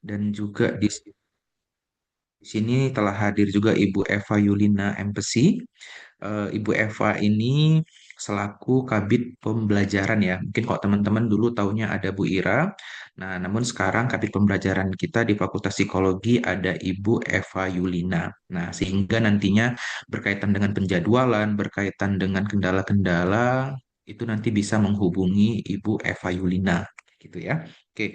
dan juga di sini telah hadir juga Ibu Eva Yulina Empesi. Ibu Eva ini selaku Kabid Pembelajaran ya. Mungkin kalau teman-teman dulu taunya ada Bu Ira. Nah, namun sekarang Kabid Pembelajaran kita di Fakultas Psikologi ada Ibu Eva Yulina. Nah, sehingga nantinya berkaitan dengan penjadwalan, berkaitan dengan kendala-kendala, itu nanti bisa menghubungi Ibu Eva Yulina. Gitu ya. Oke.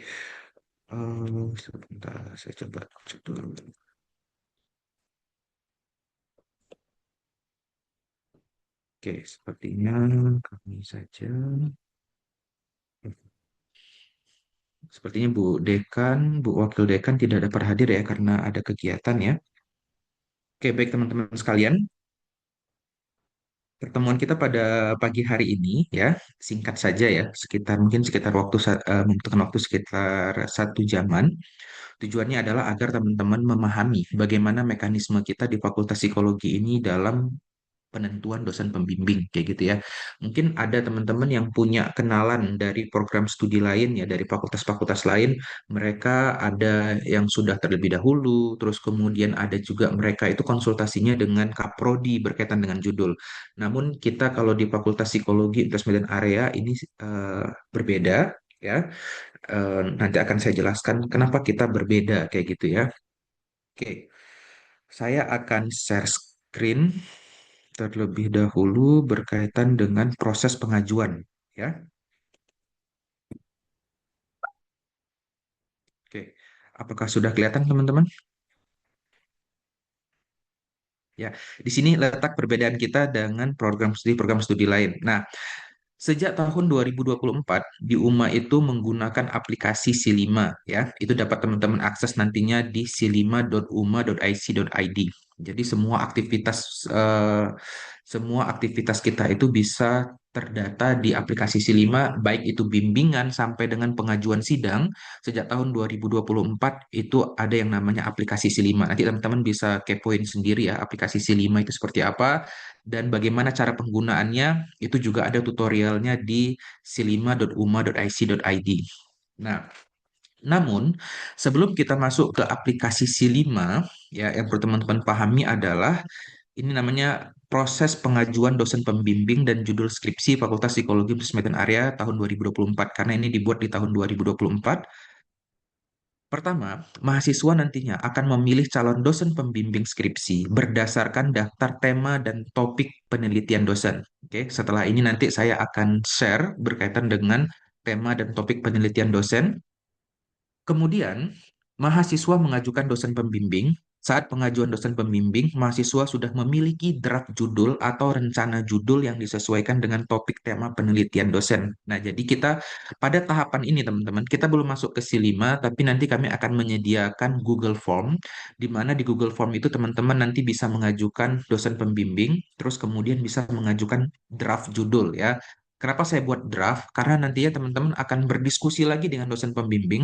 Sebentar, saya coba cek dulu. Oke, sepertinya kami saja. Sepertinya Bu Dekan, Bu Wakil Dekan tidak dapat hadir ya karena ada kegiatan ya. Oke, baik teman-teman sekalian, pertemuan kita pada pagi hari ini ya, singkat saja ya, sekitar membutuhkan waktu sekitar 1 jaman. Tujuannya adalah agar teman-teman memahami bagaimana mekanisme kita di Fakultas Psikologi ini dalam penentuan dosen pembimbing kayak gitu ya. Mungkin ada teman-teman yang punya kenalan dari program studi lain ya, dari fakultas-fakultas lain, mereka ada yang sudah terlebih dahulu, terus kemudian ada juga mereka itu konsultasinya dengan kaprodi berkaitan dengan judul. Namun kita kalau di Fakultas Psikologi Intermediate Area ini berbeda ya. Nanti akan saya jelaskan kenapa kita berbeda kayak gitu ya. Oke, saya akan share screen terlebih dahulu berkaitan dengan proses pengajuan ya. Oke. Apakah sudah kelihatan teman-teman? Ya, di sini letak perbedaan kita dengan program studi lain. Nah, sejak tahun 2024 di UMA itu menggunakan aplikasi Silima ya. Itu dapat teman-teman akses nantinya di silima.uma.ic.id. Jadi semua aktivitas kita itu bisa terdata di aplikasi Silima, baik itu bimbingan sampai dengan pengajuan sidang. Sejak tahun 2024 itu ada yang namanya aplikasi Silima. Nanti teman-teman bisa kepoin sendiri ya aplikasi Silima itu seperti apa dan bagaimana cara penggunaannya itu juga ada tutorialnya di silima.uma.ic.id. Nah, namun sebelum kita masuk ke aplikasi Silima, ya yang perlu teman-teman pahami adalah ini namanya proses pengajuan dosen pembimbing dan judul skripsi Fakultas Psikologi Pesmeten Area tahun 2024 karena ini dibuat di tahun 2024. Pertama, mahasiswa nantinya akan memilih calon dosen pembimbing skripsi berdasarkan daftar tema dan topik penelitian dosen. Oke, setelah ini nanti saya akan share berkaitan dengan tema dan topik penelitian dosen. Kemudian, mahasiswa mengajukan dosen pembimbing. Saat pengajuan dosen pembimbing, mahasiswa sudah memiliki draft judul atau rencana judul yang disesuaikan dengan topik tema penelitian dosen. Nah, jadi kita pada tahapan ini, teman-teman, kita belum masuk ke C5, tapi nanti kami akan menyediakan Google Form, di mana di Google Form itu teman-teman nanti bisa mengajukan dosen pembimbing, terus kemudian bisa mengajukan draft judul ya. Kenapa saya buat draft? Karena nantinya teman-teman akan berdiskusi lagi dengan dosen pembimbing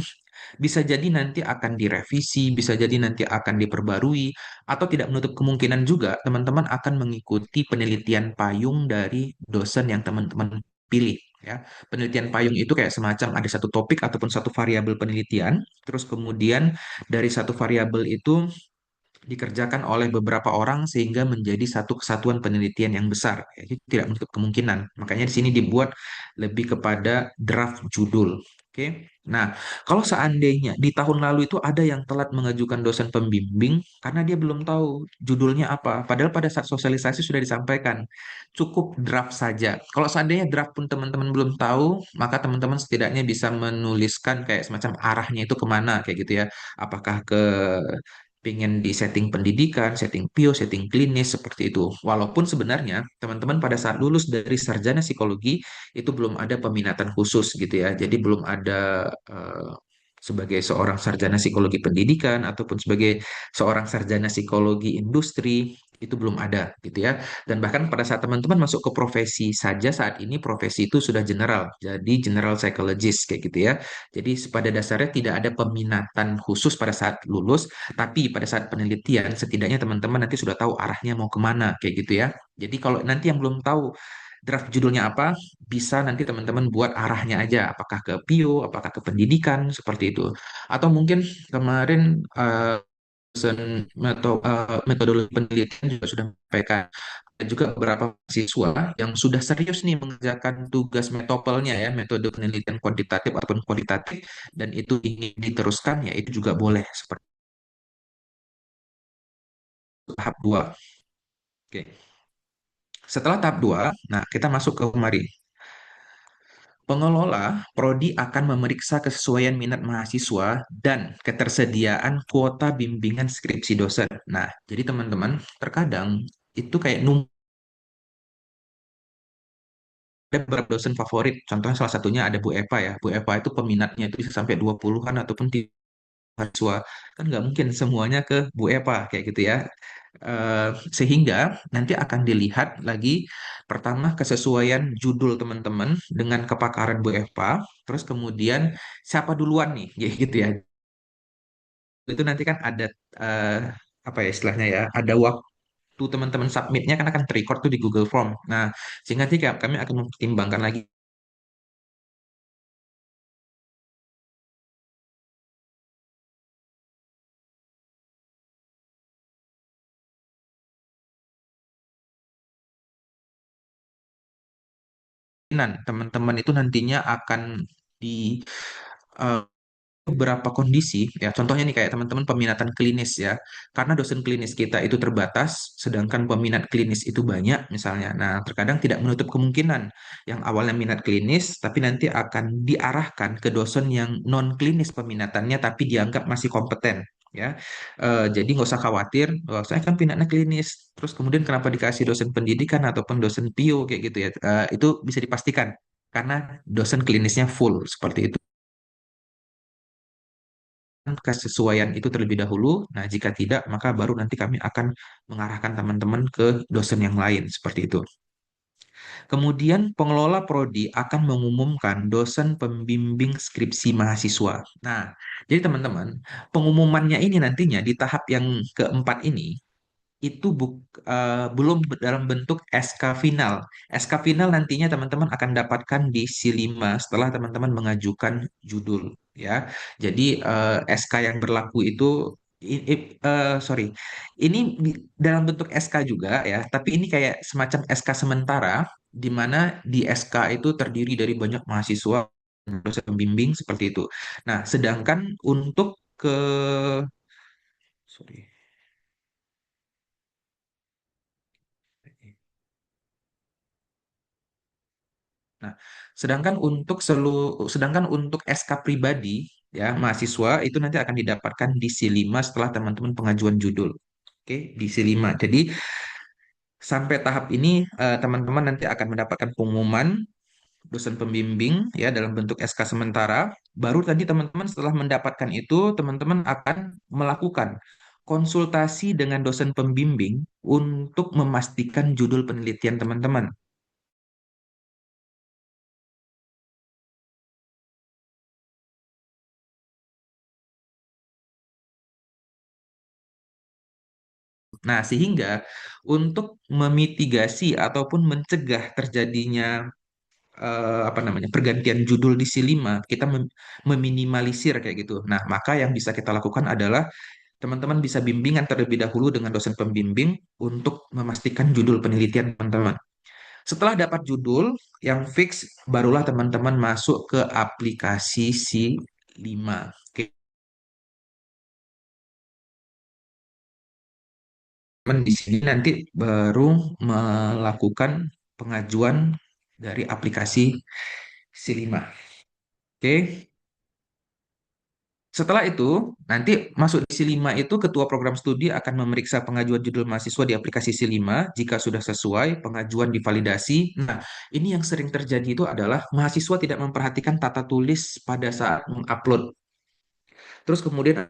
bisa jadi nanti akan direvisi, bisa jadi nanti akan diperbarui, atau tidak menutup kemungkinan juga teman-teman akan mengikuti penelitian payung dari dosen yang teman-teman pilih. Ya, penelitian payung itu kayak semacam ada satu topik ataupun satu variabel penelitian, terus kemudian dari satu variabel itu dikerjakan oleh beberapa orang sehingga menjadi satu kesatuan penelitian yang besar. Ya, itu tidak menutup kemungkinan. Makanya di sini dibuat lebih kepada draft judul. Oke. Nah, kalau seandainya di tahun lalu itu ada yang telat mengajukan dosen pembimbing karena dia belum tahu judulnya apa, padahal pada saat sosialisasi sudah disampaikan, cukup draft saja. Kalau seandainya draft pun teman-teman belum tahu, maka teman-teman setidaknya bisa menuliskan kayak semacam arahnya itu kemana, kayak gitu ya. Apakah ke pengen di setting pendidikan, setting PIO, setting klinis seperti itu. Walaupun sebenarnya teman-teman pada saat lulus dari sarjana psikologi itu belum ada peminatan khusus gitu ya. Jadi belum ada sebagai seorang sarjana psikologi pendidikan ataupun sebagai seorang sarjana psikologi industri itu belum ada gitu ya. Dan bahkan pada saat teman-teman masuk ke profesi saja saat ini profesi itu sudah general. Jadi general psychologist kayak gitu ya. Jadi pada dasarnya tidak ada peminatan khusus pada saat lulus tapi pada saat penelitian, setidaknya teman-teman nanti sudah tahu arahnya mau kemana, kayak gitu ya. Jadi kalau nanti yang belum tahu draft judulnya apa, bisa nanti teman-teman buat arahnya aja, apakah ke PIO, apakah ke pendidikan, seperti itu. Atau mungkin kemarin dosen metodologi penelitian juga sudah menyampaikan ada juga beberapa siswa yang sudah serius nih mengerjakan tugas metopelnya ya, metode penelitian kuantitatif ataupun kualitatif, dan itu ingin diteruskan, ya itu juga boleh seperti tahap 2. Oke. Setelah tahap 2, nah kita masuk ke kemari. Pengelola prodi akan memeriksa kesesuaian minat mahasiswa dan ketersediaan kuota bimbingan skripsi dosen. Nah, jadi teman-teman, terkadang itu kayak ada beberapa dosen favorit. Contohnya salah satunya ada Bu Eva ya. Bu Eva itu peminatnya itu bisa sampai 20-an ataupun mahasiswa. Kan nggak mungkin semuanya ke Bu Eva kayak gitu ya. Sehingga nanti akan dilihat lagi pertama kesesuaian judul teman-teman dengan kepakaran Bu Eva, terus kemudian siapa duluan nih, ya gitu ya. Itu nanti kan ada eh, apa ya istilahnya ya, ada waktu teman-teman submitnya kan akan terrecord tuh di Google Form. Nah, sehingga nanti kami akan mempertimbangkan lagi teman-teman itu nantinya akan di eh, beberapa kondisi ya, contohnya nih kayak teman-teman peminatan klinis ya, karena dosen klinis kita itu terbatas sedangkan peminat klinis itu banyak misalnya. Nah, terkadang tidak menutup kemungkinan yang awalnya minat klinis tapi nanti akan diarahkan ke dosen yang non klinis peminatannya tapi dianggap masih kompeten ya. Jadi nggak usah khawatir, "Oh, saya kan minatnya klinis terus kemudian kenapa dikasih dosen pendidikan ataupun dosen PIO kayak gitu ya." Itu bisa dipastikan karena dosen klinisnya full seperti itu, kesesuaian itu terlebih dahulu. Nah, jika tidak, maka baru nanti kami akan mengarahkan teman-teman ke dosen yang lain seperti itu. Kemudian pengelola prodi akan mengumumkan dosen pembimbing skripsi mahasiswa. Nah, jadi teman-teman, pengumumannya ini nantinya di tahap yang keempat ini itu belum dalam bentuk SK final. SK final nantinya teman-teman akan dapatkan di C5 setelah teman-teman mengajukan judul ya. Jadi SK yang berlaku itu sorry, ini dalam bentuk SK juga ya, tapi ini kayak semacam SK sementara di mana di SK itu terdiri dari banyak mahasiswa dosen pembimbing seperti itu. Nah, sedangkan untuk ke sorry. Nah, sedangkan untuk SK pribadi ya mahasiswa itu nanti akan didapatkan di C5 setelah teman-teman pengajuan judul. Oke, di C5. Jadi sampai tahap ini teman-teman nanti akan mendapatkan pengumuman dosen pembimbing ya dalam bentuk SK sementara. Baru tadi teman-teman setelah mendapatkan itu teman-teman akan melakukan konsultasi dengan dosen pembimbing untuk memastikan judul penelitian teman-teman. Nah, sehingga untuk memitigasi ataupun mencegah terjadinya apa namanya pergantian judul di C5, kita meminimalisir kayak gitu. Nah, maka yang bisa kita lakukan adalah teman-teman bisa bimbingan terlebih dahulu dengan dosen pembimbing untuk memastikan judul penelitian teman-teman. Setelah dapat judul yang fix, barulah teman-teman masuk ke aplikasi C5. Oke, teman di sini nanti baru melakukan pengajuan dari aplikasi C5. Oke, setelah itu nanti masuk di C5 itu ketua program studi akan memeriksa pengajuan judul mahasiswa di aplikasi C5. Jika sudah sesuai, pengajuan divalidasi. Nah, ini yang sering terjadi itu adalah mahasiswa tidak memperhatikan tata tulis pada saat mengupload. Terus kemudian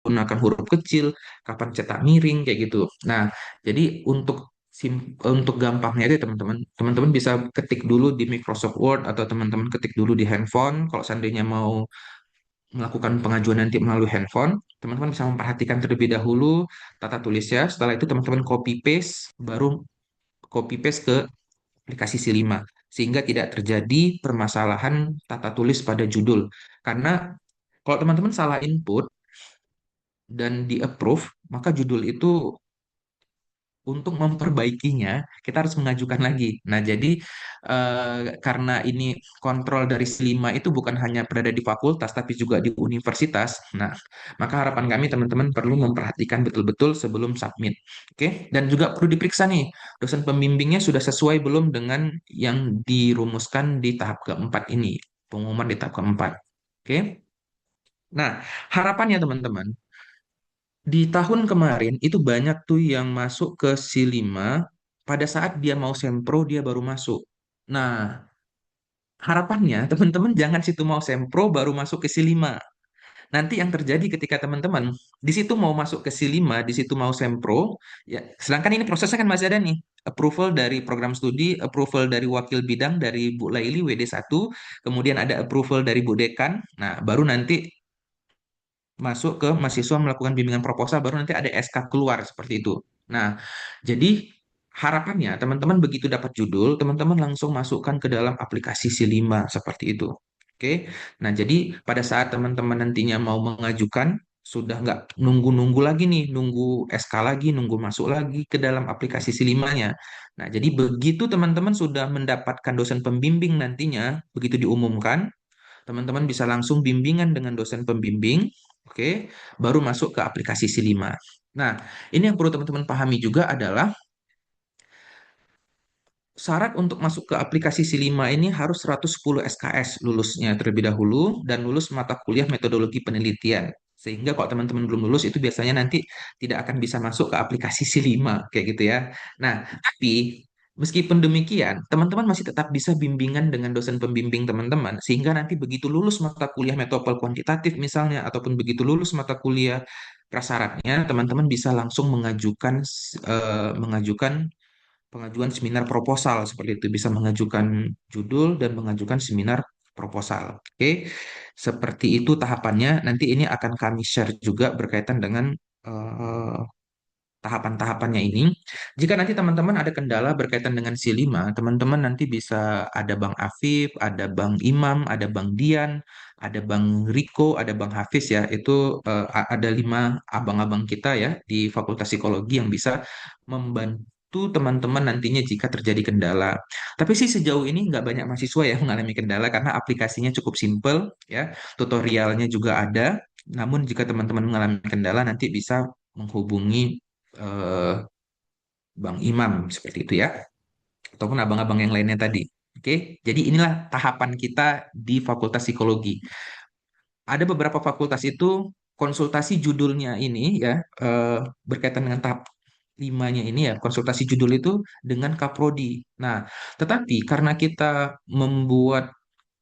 gunakan huruf kecil, kapan cetak miring kayak gitu. Nah, jadi untuk Untuk gampangnya itu teman-teman bisa ketik dulu di Microsoft Word atau teman-teman ketik dulu di handphone. Kalau seandainya mau melakukan pengajuan nanti melalui handphone, teman-teman bisa memperhatikan terlebih dahulu tata tulisnya. Setelah itu teman-teman copy paste ke aplikasi Silima sehingga tidak terjadi permasalahan tata tulis pada judul. Karena kalau teman-teman salah input dan di approve, maka judul itu untuk memperbaikinya, kita harus mengajukan lagi. Nah, jadi karena ini kontrol dari Silima itu bukan hanya berada di fakultas, tapi juga di universitas. Nah, maka harapan kami teman-teman perlu memperhatikan betul-betul sebelum submit. Oke, dan juga perlu diperiksa nih, dosen pembimbingnya sudah sesuai belum dengan yang dirumuskan di tahap keempat ini, pengumuman di tahap keempat. Oke, nah harapannya teman-teman, di tahun kemarin itu banyak tuh yang masuk ke C5 pada saat dia mau sempro dia baru masuk. Nah, harapannya teman-teman jangan situ mau sempro baru masuk ke C5. Nanti yang terjadi ketika teman-teman di situ mau masuk ke C5, di situ mau sempro, ya sedangkan ini prosesnya kan masih ada nih. Approval dari program studi, approval dari wakil bidang dari Bu Laili WD1, kemudian ada approval dari Bu Dekan. Nah, baru nanti masuk ke mahasiswa melakukan bimbingan proposal baru nanti ada SK keluar seperti itu. Nah, jadi harapannya teman-teman begitu dapat judul, teman-teman langsung masukkan ke dalam aplikasi C5 seperti itu. Oke. Nah, jadi pada saat teman-teman nantinya mau mengajukan sudah nggak nunggu-nunggu lagi nih, nunggu SK lagi, nunggu masuk lagi ke dalam aplikasi C5-nya. Nah, jadi begitu teman-teman sudah mendapatkan dosen pembimbing nantinya, begitu diumumkan, teman-teman bisa langsung bimbingan dengan dosen pembimbing, oke, baru masuk ke aplikasi Silima. Nah, ini yang perlu teman-teman pahami juga adalah syarat untuk masuk ke aplikasi Silima ini harus 110 SKS lulusnya terlebih dahulu dan lulus mata kuliah metodologi penelitian. Sehingga kalau teman-teman belum lulus itu biasanya nanti tidak akan bisa masuk ke aplikasi Silima kayak gitu ya. Nah, tapi meskipun demikian, teman-teman masih tetap bisa bimbingan dengan dosen pembimbing teman-teman sehingga nanti begitu lulus mata kuliah metodologi kuantitatif misalnya ataupun begitu lulus mata kuliah prasyaratnya, teman-teman bisa langsung mengajukan pengajuan seminar proposal seperti itu bisa mengajukan judul dan mengajukan seminar proposal. Oke, seperti itu tahapannya. Nanti ini akan kami share juga berkaitan dengan eh, tahapan-tahapannya ini. Jika nanti teman-teman ada kendala berkaitan dengan C5, teman-teman nanti bisa ada Bang Afif, ada Bang Imam, ada Bang Dian, ada Bang Riko, ada Bang Hafiz ya. Itu ada 5 abang-abang kita ya di Fakultas Psikologi yang bisa membantu teman-teman nantinya jika terjadi kendala. Tapi sih sejauh ini nggak banyak mahasiswa yang mengalami kendala karena aplikasinya cukup simple ya, tutorialnya juga ada. Namun jika teman-teman mengalami kendala nanti bisa menghubungi eh, Bang Imam seperti itu ya, ataupun abang-abang yang lainnya tadi. Oke, jadi inilah tahapan kita di Fakultas Psikologi. Ada beberapa fakultas itu konsultasi judulnya ini ya berkaitan dengan tahap limanya ini ya konsultasi judul itu dengan Kaprodi. Nah, tetapi karena kita membuat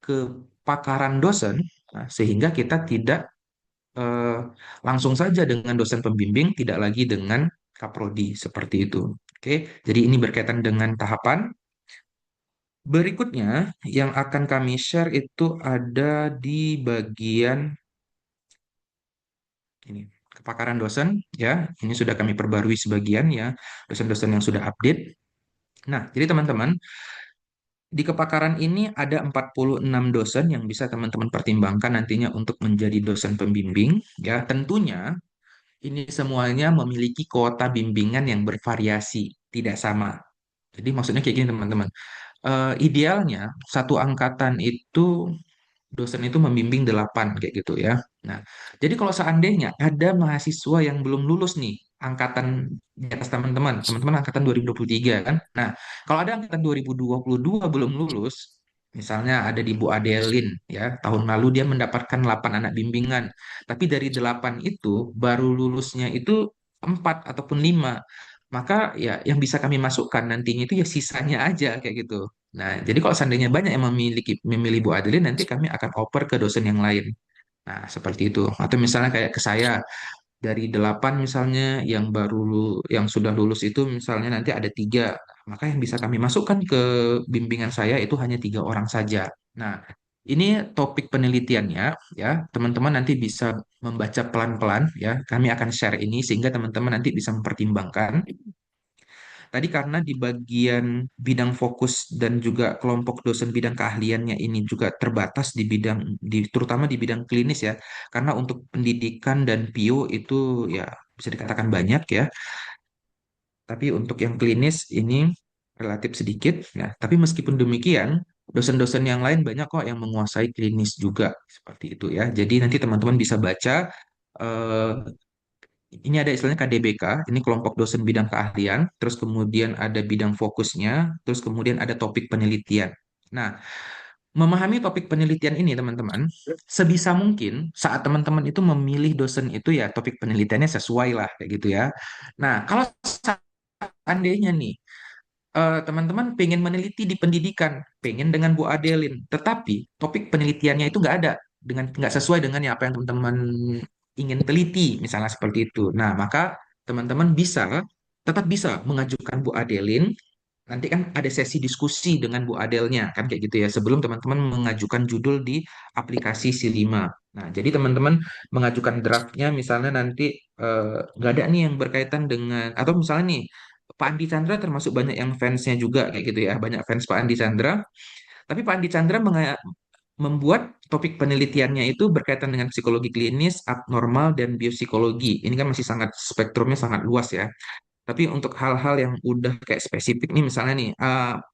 kepakaran dosen, nah, sehingga kita tidak eh, langsung saja dengan dosen pembimbing, tidak lagi dengan kaprodi seperti itu. Oke, jadi ini berkaitan dengan tahapan. Berikutnya yang akan kami share itu ada di bagian ini kepakaran dosen ya. Ini sudah kami perbarui sebagian ya dosen-dosen yang sudah update. Nah, jadi teman-teman di kepakaran ini ada 46 dosen yang bisa teman-teman pertimbangkan nantinya untuk menjadi dosen pembimbing ya. Tentunya ini semuanya memiliki kuota bimbingan yang bervariasi, tidak sama. Jadi maksudnya kayak gini teman-teman. Idealnya satu angkatan itu dosen itu membimbing 8 kayak gitu ya. Nah, jadi kalau seandainya ada mahasiswa yang belum lulus nih, angkatan di atas teman-teman angkatan 2023 kan. Nah, kalau ada angkatan 2022 belum lulus, misalnya ada di Bu Adelin ya, tahun lalu dia mendapatkan 8 anak bimbingan, tapi dari 8 itu baru lulusnya itu 4 ataupun 5. Maka ya yang bisa kami masukkan nantinya itu ya sisanya aja kayak gitu. Nah, jadi kalau seandainya banyak yang memilih Bu Adeline, nanti kami akan oper ke dosen yang lain. Nah, seperti itu. Atau misalnya kayak ke saya, dari delapan misalnya yang yang sudah lulus itu misalnya nanti ada tiga, maka yang bisa kami masukkan ke bimbingan saya itu hanya tiga orang saja. Nah, ini topik penelitiannya ya, teman-teman nanti bisa membaca pelan-pelan ya. Kami akan share ini sehingga teman-teman nanti bisa mempertimbangkan. Tadi karena di bagian bidang fokus dan juga kelompok dosen bidang keahliannya ini juga terbatas di bidang terutama di bidang klinis ya. Karena untuk pendidikan dan PIO itu ya bisa dikatakan banyak ya. Tapi untuk yang klinis ini relatif sedikit ya. Tapi meskipun demikian, dosen-dosen yang lain banyak kok yang menguasai klinis juga seperti itu ya. Jadi nanti teman-teman bisa baca eh, ini ada istilahnya KDBK, ini kelompok dosen bidang keahlian, terus kemudian ada bidang fokusnya, terus kemudian ada topik penelitian. Nah, memahami topik penelitian ini teman-teman, sebisa mungkin saat teman-teman itu memilih dosen itu ya topik penelitiannya sesuai lah kayak gitu ya. Nah, kalau seandainya nih teman-teman pengen meneliti di pendidikan, pengen dengan Bu Adelin, tetapi topik penelitiannya itu nggak ada, nggak sesuai dengan apa yang teman-teman ingin teliti, misalnya seperti itu. Nah, maka teman-teman tetap bisa mengajukan Bu Adelin. Nanti kan ada sesi diskusi dengan Bu Adelnya, kan kayak gitu ya, sebelum teman-teman mengajukan judul di aplikasi Silima. Nah, jadi teman-teman mengajukan draftnya, misalnya nanti nggak ada nih yang berkaitan dengan, atau misalnya nih, Pak Andi Chandra termasuk banyak yang fansnya juga, kayak gitu ya, banyak fans Pak Andi Chandra, tapi Pak Andi Chandra membuat topik penelitiannya itu berkaitan dengan psikologi klinis, abnormal, dan biopsikologi. Ini kan masih sangat spektrumnya sangat luas ya. Tapi untuk hal-hal yang udah kayak spesifik nih misalnya nih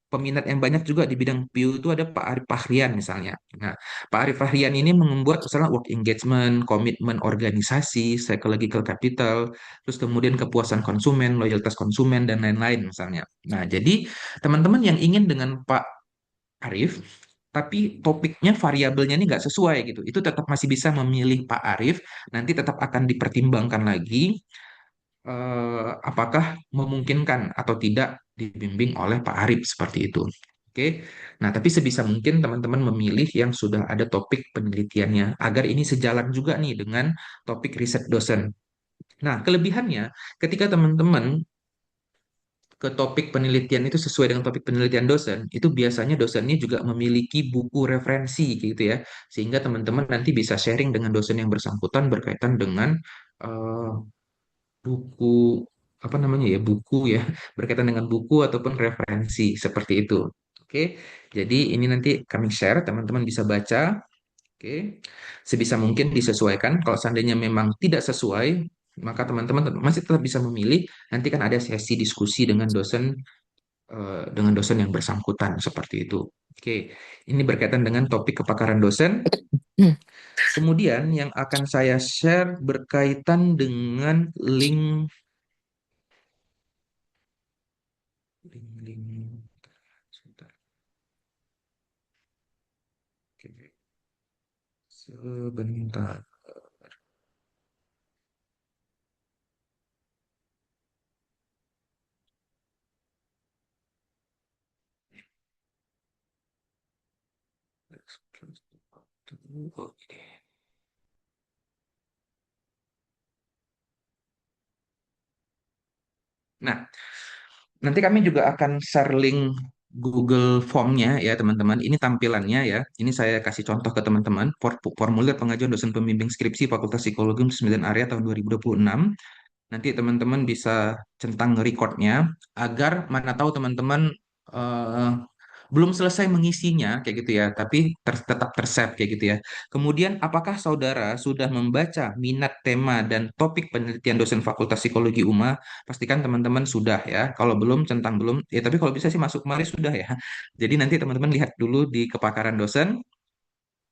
peminat yang banyak juga di bidang PIU itu ada Pak Arif Fahrian misalnya. Nah, Pak Arif Fahrian ini membuat misalnya work engagement, komitmen organisasi, psychological capital, terus kemudian kepuasan konsumen, loyalitas konsumen dan lain-lain misalnya. Nah, jadi teman-teman yang ingin dengan Pak Arif tapi topiknya variabelnya ini nggak sesuai gitu. Itu tetap masih bisa memilih Pak Arif, nanti tetap akan dipertimbangkan lagi apakah memungkinkan atau tidak dibimbing oleh Pak Arif seperti itu. Oke. Nah, tapi sebisa mungkin teman-teman memilih yang sudah ada topik penelitiannya agar ini sejalan juga nih dengan topik riset dosen. Nah, kelebihannya ketika teman-teman ke topik penelitian itu sesuai dengan topik penelitian dosen, itu biasanya dosennya juga memiliki buku referensi gitu ya, sehingga teman-teman nanti bisa sharing dengan dosen yang bersangkutan berkaitan dengan eh, buku apa namanya ya buku ya berkaitan dengan buku ataupun referensi seperti itu. Oke, jadi ini nanti kami share teman-teman bisa baca. Oke, sebisa mungkin disesuaikan. Kalau seandainya memang tidak sesuai, maka teman-teman masih tetap bisa memilih. Nanti kan ada sesi diskusi dengan dosen yang bersangkutan seperti itu. Oke, ini berkaitan dengan topik kepakaran dosen. Kemudian yang akan saya share berkaitan dengan link link. Sebentar. Oke, sebentar. Oke. Nah, nanti kami juga akan share link Google Form-nya ya teman-teman. Ini tampilannya ya. Ini saya kasih contoh ke teman-teman. Formulir pengajuan dosen pembimbing skripsi Fakultas Psikologi 9 area tahun 2026. Nanti teman-teman bisa centang recordnya agar mana tahu teman-teman eh, belum selesai mengisinya kayak gitu ya, tapi tetap tersave kayak gitu ya. Kemudian apakah saudara sudah membaca minat tema dan topik penelitian dosen Fakultas Psikologi UMA? Pastikan teman-teman sudah ya. Kalau belum centang belum, ya tapi kalau bisa sih masuk kemarin sudah ya. Jadi nanti teman-teman lihat dulu di kepakaran dosen,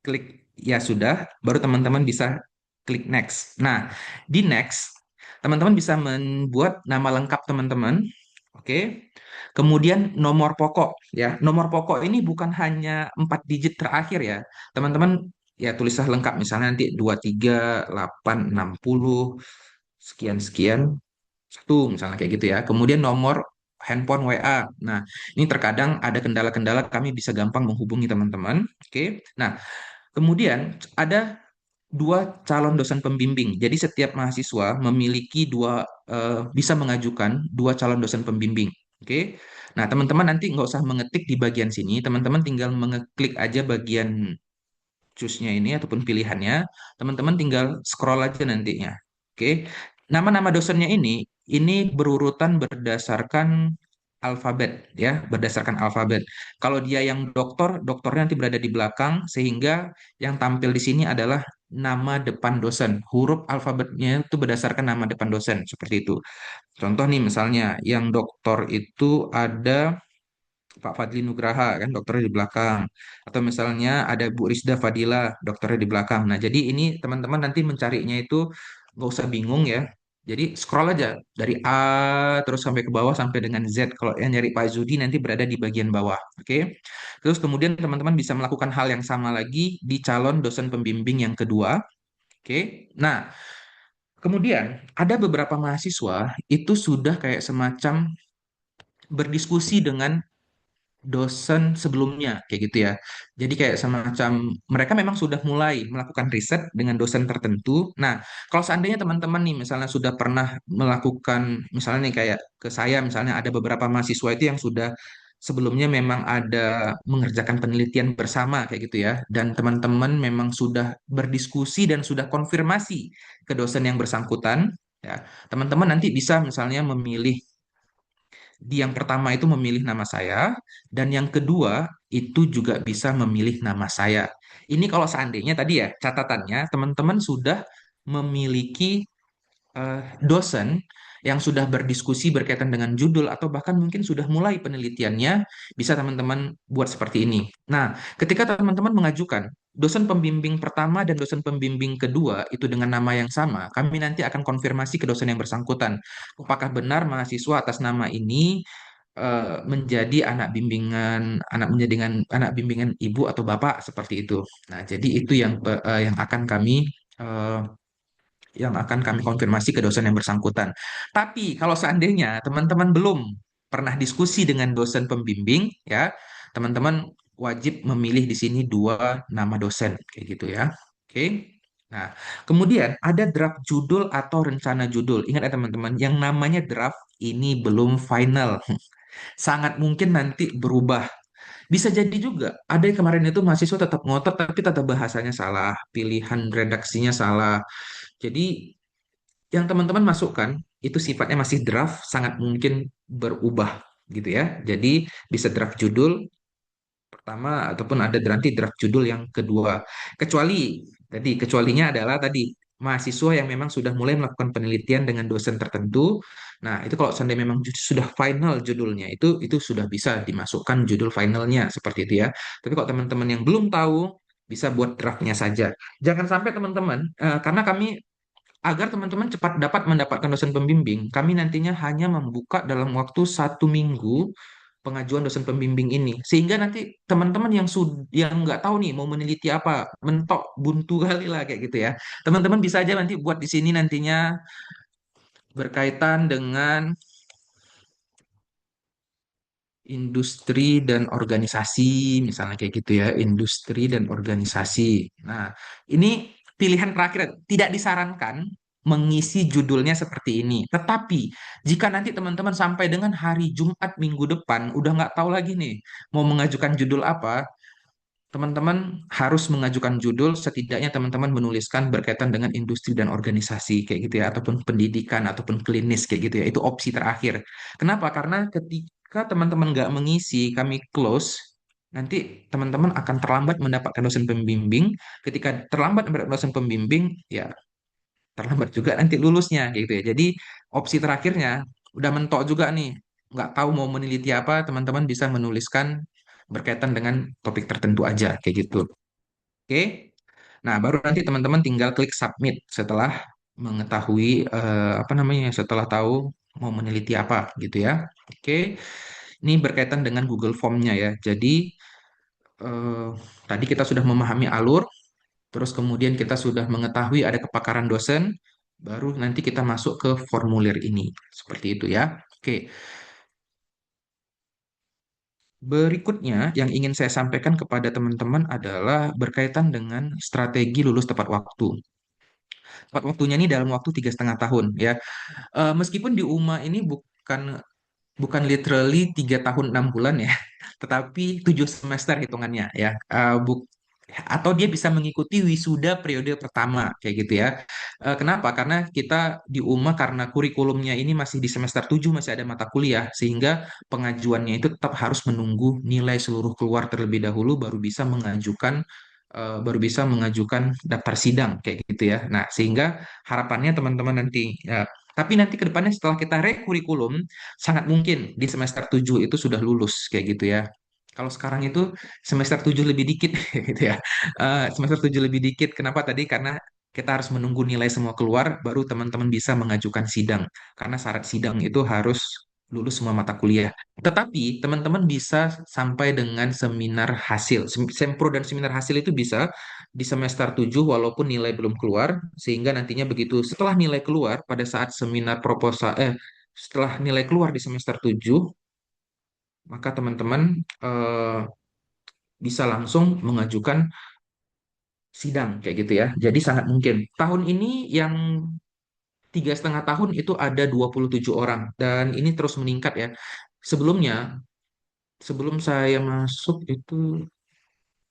klik ya sudah, baru teman-teman bisa klik next. Nah, di next, teman-teman bisa membuat nama lengkap teman-teman. Oke. Kemudian nomor pokok ya. Nomor pokok ini bukan hanya 4 digit terakhir ya. Teman-teman ya tulislah lengkap misalnya nanti 23 8 60 sekian sekian satu misalnya kayak gitu ya. Kemudian nomor handphone WA. Nah, ini terkadang ada kendala-kendala kami bisa gampang menghubungi teman-teman. Oke. Nah, kemudian ada dua calon dosen pembimbing. Jadi setiap mahasiswa memiliki bisa mengajukan dua calon dosen pembimbing. Oke. Nah, teman-teman nanti nggak usah mengetik di bagian sini. Teman-teman tinggal mengeklik aja bagian choose-nya ini ataupun pilihannya. Teman-teman tinggal scroll aja nantinya. Oke. Nama-nama dosennya ini berurutan berdasarkan alfabet ya, berdasarkan alfabet. Kalau dia yang doktor, doktornya nanti berada di belakang sehingga yang tampil di sini adalah nama depan dosen. Huruf alfabetnya itu berdasarkan nama depan dosen, seperti itu. Contoh nih misalnya yang doktor itu ada Pak Fadli Nugraha kan dokternya di belakang, atau misalnya ada Bu Risda Fadila dokternya di belakang. Nah, jadi ini teman-teman nanti mencarinya itu nggak usah bingung ya. Jadi scroll aja dari A terus sampai ke bawah sampai dengan Z. Kalau yang nyari Pak Zudi nanti berada di bagian bawah. Oke. Terus kemudian teman-teman bisa melakukan hal yang sama lagi di calon dosen pembimbing yang kedua. Oke. Nah, kemudian ada beberapa mahasiswa itu sudah kayak semacam berdiskusi dengan dosen sebelumnya kayak gitu ya. Jadi kayak semacam mereka memang sudah mulai melakukan riset dengan dosen tertentu. Nah, kalau seandainya teman-teman nih misalnya sudah pernah melakukan misalnya nih kayak ke saya misalnya ada beberapa mahasiswa itu yang sudah sebelumnya memang ada mengerjakan penelitian bersama kayak gitu ya dan teman-teman memang sudah berdiskusi dan sudah konfirmasi ke dosen yang bersangkutan ya. Teman-teman nanti bisa misalnya memilih di yang pertama itu memilih nama saya, dan yang kedua itu juga bisa memilih nama saya. Ini kalau seandainya tadi ya, catatannya teman-teman sudah memiliki dosen yang sudah berdiskusi berkaitan dengan judul atau bahkan mungkin sudah mulai penelitiannya, bisa teman-teman buat seperti ini. Nah, ketika teman-teman mengajukan dosen pembimbing pertama dan dosen pembimbing kedua itu dengan nama yang sama, kami nanti akan konfirmasi ke dosen yang bersangkutan. Apakah benar mahasiswa atas nama ini menjadi anak bimbingan ibu atau bapak seperti itu. Nah, jadi itu yang akan eh, kami konfirmasi ke dosen yang bersangkutan. Tapi kalau seandainya teman-teman belum pernah diskusi dengan dosen pembimbing, ya, teman-teman wajib memilih di sini dua nama dosen, kayak gitu ya. Oke. Nah, kemudian ada draft judul atau rencana judul. Ingat ya teman-teman, yang namanya draft ini belum final. Sangat mungkin nanti berubah. Bisa jadi juga, ada yang kemarin itu mahasiswa tetap ngotot tapi tata bahasanya salah, pilihan redaksinya salah. Jadi yang teman-teman masukkan itu sifatnya masih draft, sangat mungkin berubah gitu ya. Jadi bisa draft judul pertama ataupun ada nanti draft judul yang kedua. Kecualinya adalah tadi mahasiswa yang memang sudah mulai melakukan penelitian dengan dosen tertentu. Nah, itu kalau seandainya memang sudah final judulnya itu sudah bisa dimasukkan judul finalnya seperti itu ya. Tapi kalau teman-teman yang belum tahu bisa buat draftnya saja. Jangan sampai teman-teman, karena kami agar teman-teman cepat dapat mendapatkan dosen pembimbing, kami nantinya hanya membuka dalam waktu 1 minggu pengajuan dosen pembimbing ini. Sehingga nanti teman-teman yang nggak tahu nih mau meneliti apa, mentok buntu kali lah kayak gitu ya. Teman-teman bisa aja nanti buat di sini nantinya berkaitan dengan industri dan organisasi, misalnya kayak gitu ya, industri dan organisasi. Nah, ini pilihan terakhir, tidak disarankan mengisi judulnya seperti ini. Tetapi, jika nanti teman-teman sampai dengan hari Jumat minggu depan, udah nggak tahu lagi nih, mau mengajukan judul apa, teman-teman harus mengajukan judul, setidaknya teman-teman menuliskan berkaitan dengan industri dan organisasi kayak gitu ya, ataupun pendidikan ataupun klinis kayak gitu ya. Itu opsi terakhir. Kenapa? Karena ketika teman-teman nggak mengisi, kami close, nanti teman-teman akan terlambat mendapatkan dosen pembimbing. Ketika terlambat mendapatkan dosen pembimbing, ya terlambat juga nanti lulusnya kayak gitu ya. Jadi opsi terakhirnya udah mentok juga nih, nggak tahu mau meneliti apa, teman-teman bisa menuliskan berkaitan dengan topik tertentu aja kayak gitu. Oke. Nah, baru nanti teman-teman tinggal klik submit setelah mengetahui apa namanya, setelah tahu mau meneliti apa gitu ya. Oke. Ini berkaitan dengan Google Form-nya ya. Jadi eh, tadi kita sudah memahami alur. Terus kemudian kita sudah mengetahui ada kepakaran dosen, baru nanti kita masuk ke formulir ini. Seperti itu ya. Oke. Berikutnya yang ingin saya sampaikan kepada teman-teman adalah berkaitan dengan strategi lulus tepat waktu. Tepat waktunya ini dalam waktu 3,5 tahun ya. Meskipun di UMA ini bukan literally 3 tahun 6 bulan ya, tetapi 7 semester hitungannya ya. Atau dia bisa mengikuti wisuda periode pertama kayak gitu ya. Kenapa? Karena kita di UMA karena kurikulumnya ini masih di semester 7 masih ada mata kuliah sehingga pengajuannya itu tetap harus menunggu nilai seluruh keluar terlebih dahulu baru bisa mengajukan daftar sidang kayak gitu ya. Nah, sehingga harapannya teman-teman nanti ya, tapi nanti ke depannya setelah kita rekurikulum sangat mungkin di semester 7 itu sudah lulus kayak gitu ya. Kalau sekarang itu semester 7 lebih dikit gitu ya. Semester 7 lebih dikit. Kenapa tadi? Karena kita harus menunggu nilai semua keluar baru teman-teman bisa mengajukan sidang. Karena syarat sidang itu harus lulus semua mata kuliah. Tetapi teman-teman bisa sampai dengan seminar hasil. Sempro dan seminar hasil itu bisa di semester 7 walaupun nilai belum keluar sehingga nantinya begitu setelah nilai keluar pada saat seminar proposal setelah nilai keluar di semester 7 maka teman-teman eh, bisa langsung mengajukan sidang kayak gitu ya. Jadi sangat mungkin. Tahun ini yang 3,5 tahun itu ada 27 orang dan ini terus meningkat ya. Sebelumnya, sebelum saya masuk itu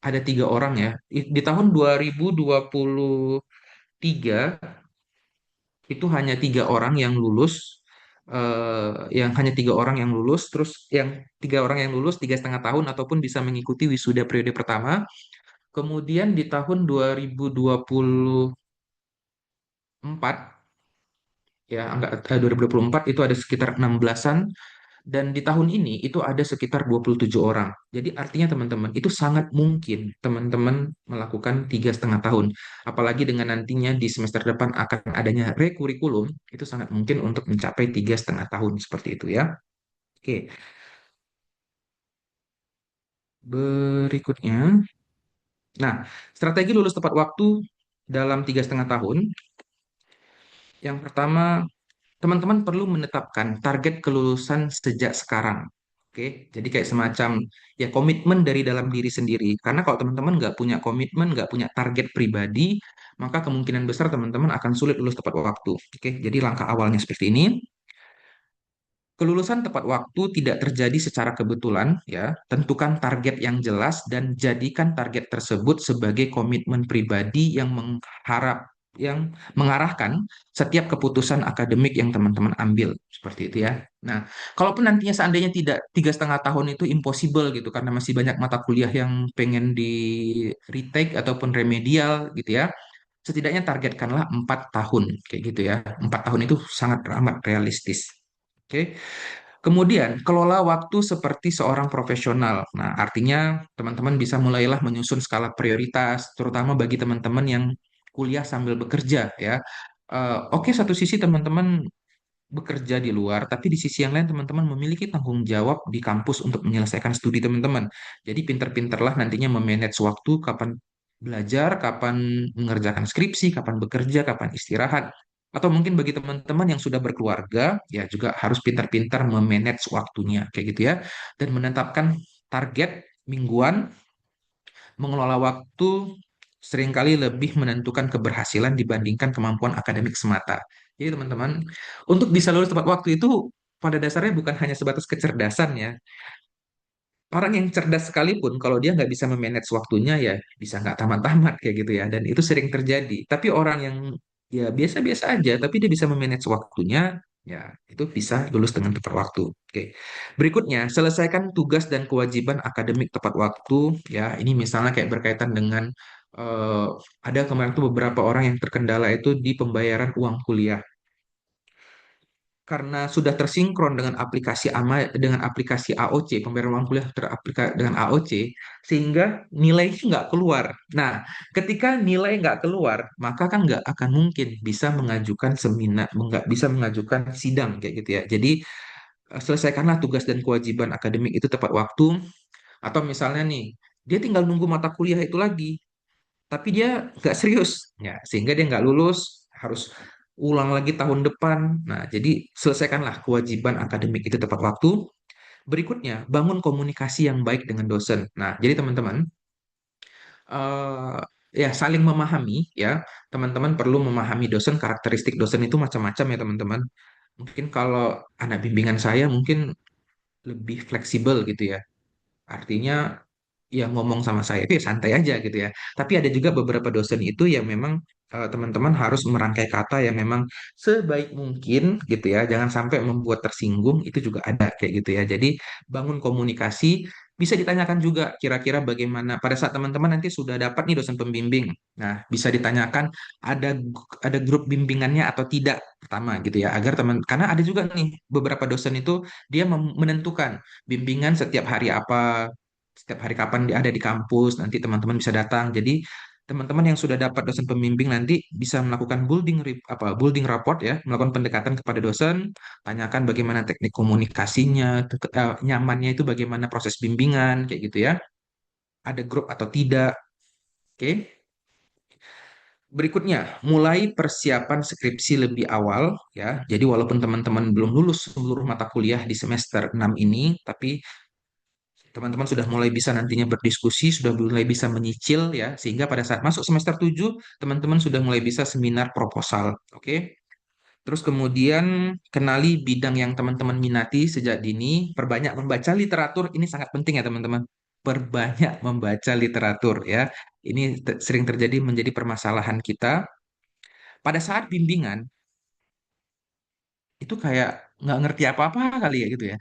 ada 3 orang ya. Di tahun 2023 itu hanya 3 orang yang lulus. Yang hanya 3 orang yang lulus, terus yang 3 orang yang lulus 3,5 tahun ataupun bisa mengikuti wisuda periode pertama. Kemudian di tahun 2024 ya angka 2024 itu ada sekitar 16-an dan di tahun ini itu ada sekitar 27 orang. Jadi artinya teman-teman itu sangat mungkin teman-teman melakukan 3,5 tahun. Apalagi dengan nantinya di semester depan akan adanya rekurikulum, itu sangat mungkin untuk mencapai 3,5 tahun seperti itu ya. Oke, berikutnya. Nah, strategi lulus tepat waktu dalam 3,5 tahun. Yang pertama, teman-teman perlu menetapkan target kelulusan sejak sekarang. Oke, jadi kayak semacam ya komitmen dari dalam diri sendiri. Karena kalau teman-teman nggak punya komitmen, nggak punya target pribadi, maka kemungkinan besar teman-teman akan sulit lulus tepat waktu. Oke, jadi langkah awalnya seperti ini. Kelulusan tepat waktu tidak terjadi secara kebetulan, ya. Tentukan target yang jelas dan jadikan target tersebut sebagai komitmen pribadi yang mengarahkan setiap keputusan akademik yang teman-teman ambil, seperti itu ya. Nah, kalaupun nantinya seandainya tidak 3,5 tahun itu impossible gitu, karena masih banyak mata kuliah yang pengen di retake ataupun remedial gitu ya. Setidaknya targetkanlah 4 tahun, kayak gitu ya. 4 tahun itu sangat amat realistis. Oke. Kemudian, kelola waktu seperti seorang profesional. Nah, artinya teman-teman bisa mulailah menyusun skala prioritas, terutama bagi teman-teman yang kuliah sambil bekerja ya. Oke, satu sisi teman-teman bekerja di luar, tapi di sisi yang lain teman-teman memiliki tanggung jawab di kampus untuk menyelesaikan studi teman-teman. Jadi pinter-pinterlah nantinya memanage waktu, kapan belajar, kapan mengerjakan skripsi, kapan bekerja, kapan istirahat. Atau mungkin bagi teman-teman yang sudah berkeluarga, ya juga harus pintar-pintar memanage waktunya, kayak gitu ya. Dan menetapkan target mingguan, mengelola waktu seringkali lebih menentukan keberhasilan dibandingkan kemampuan akademik semata. Jadi teman-teman, untuk bisa lulus tepat waktu itu pada dasarnya bukan hanya sebatas kecerdasan ya. Orang yang cerdas sekalipun, kalau dia nggak bisa memanage waktunya ya bisa nggak tamat-tamat kayak gitu ya. Dan itu sering terjadi. Tapi orang yang ya biasa-biasa aja, tapi dia bisa memanage waktunya, ya itu bisa lulus dengan tepat waktu. Oke. Berikutnya, selesaikan tugas dan kewajiban akademik tepat waktu. Ya, ini misalnya kayak berkaitan dengan eh, ada kemarin tuh beberapa orang yang terkendala itu di pembayaran uang kuliah karena sudah tersinkron dengan aplikasi AOC, pembayaran uang kuliah dengan AOC, sehingga nilainya nggak keluar. Nah, ketika nilai nggak keluar, maka kan nggak akan mungkin bisa mengajukan seminar, nggak bisa mengajukan sidang kayak gitu ya. Jadi selesaikanlah tugas dan kewajiban akademik itu tepat waktu, atau misalnya nih, dia tinggal nunggu mata kuliah itu lagi tapi dia nggak serius, ya sehingga dia nggak lulus, harus ulang lagi tahun depan. Nah, jadi selesaikanlah kewajiban akademik itu tepat waktu. Berikutnya, bangun komunikasi yang baik dengan dosen. Nah, jadi teman-teman, eh ya saling memahami ya. Teman-teman perlu memahami dosen, karakteristik dosen itu macam-macam ya teman-teman. Mungkin kalau anak bimbingan saya mungkin lebih fleksibel gitu ya. Artinya ya ngomong sama saya itu ya santai aja gitu ya. Tapi ada juga beberapa dosen itu yang memang teman-teman harus merangkai kata yang memang sebaik mungkin gitu ya. Jangan sampai membuat tersinggung, itu juga ada kayak gitu ya. Jadi bangun komunikasi, bisa ditanyakan juga kira-kira bagaimana pada saat teman-teman nanti sudah dapat nih dosen pembimbing. Nah, bisa ditanyakan ada grup bimbingannya atau tidak pertama gitu ya. Agar teman karena ada juga nih beberapa dosen itu dia menentukan bimbingan setiap hari apa, setiap hari kapan dia ada di kampus, nanti teman-teman bisa datang. Jadi teman-teman yang sudah dapat dosen pembimbing nanti bisa melakukan building rapport ya, melakukan pendekatan kepada dosen, tanyakan bagaimana teknik komunikasinya, nyamannya itu bagaimana proses bimbingan kayak gitu ya. Ada grup atau tidak. Oke. Berikutnya, mulai persiapan skripsi lebih awal ya. Jadi walaupun teman-teman belum lulus seluruh mata kuliah di semester 6 ini, tapi teman-teman sudah mulai bisa nantinya berdiskusi, sudah mulai bisa menyicil ya, sehingga pada saat masuk semester 7 teman-teman sudah mulai bisa seminar proposal. Oke. Terus kemudian kenali bidang yang teman-teman minati sejak dini, perbanyak membaca literatur, ini sangat penting ya teman-teman. Perbanyak membaca literatur ya. Ini sering terjadi menjadi permasalahan kita. Pada saat bimbingan, itu kayak nggak ngerti apa-apa kali ya gitu ya.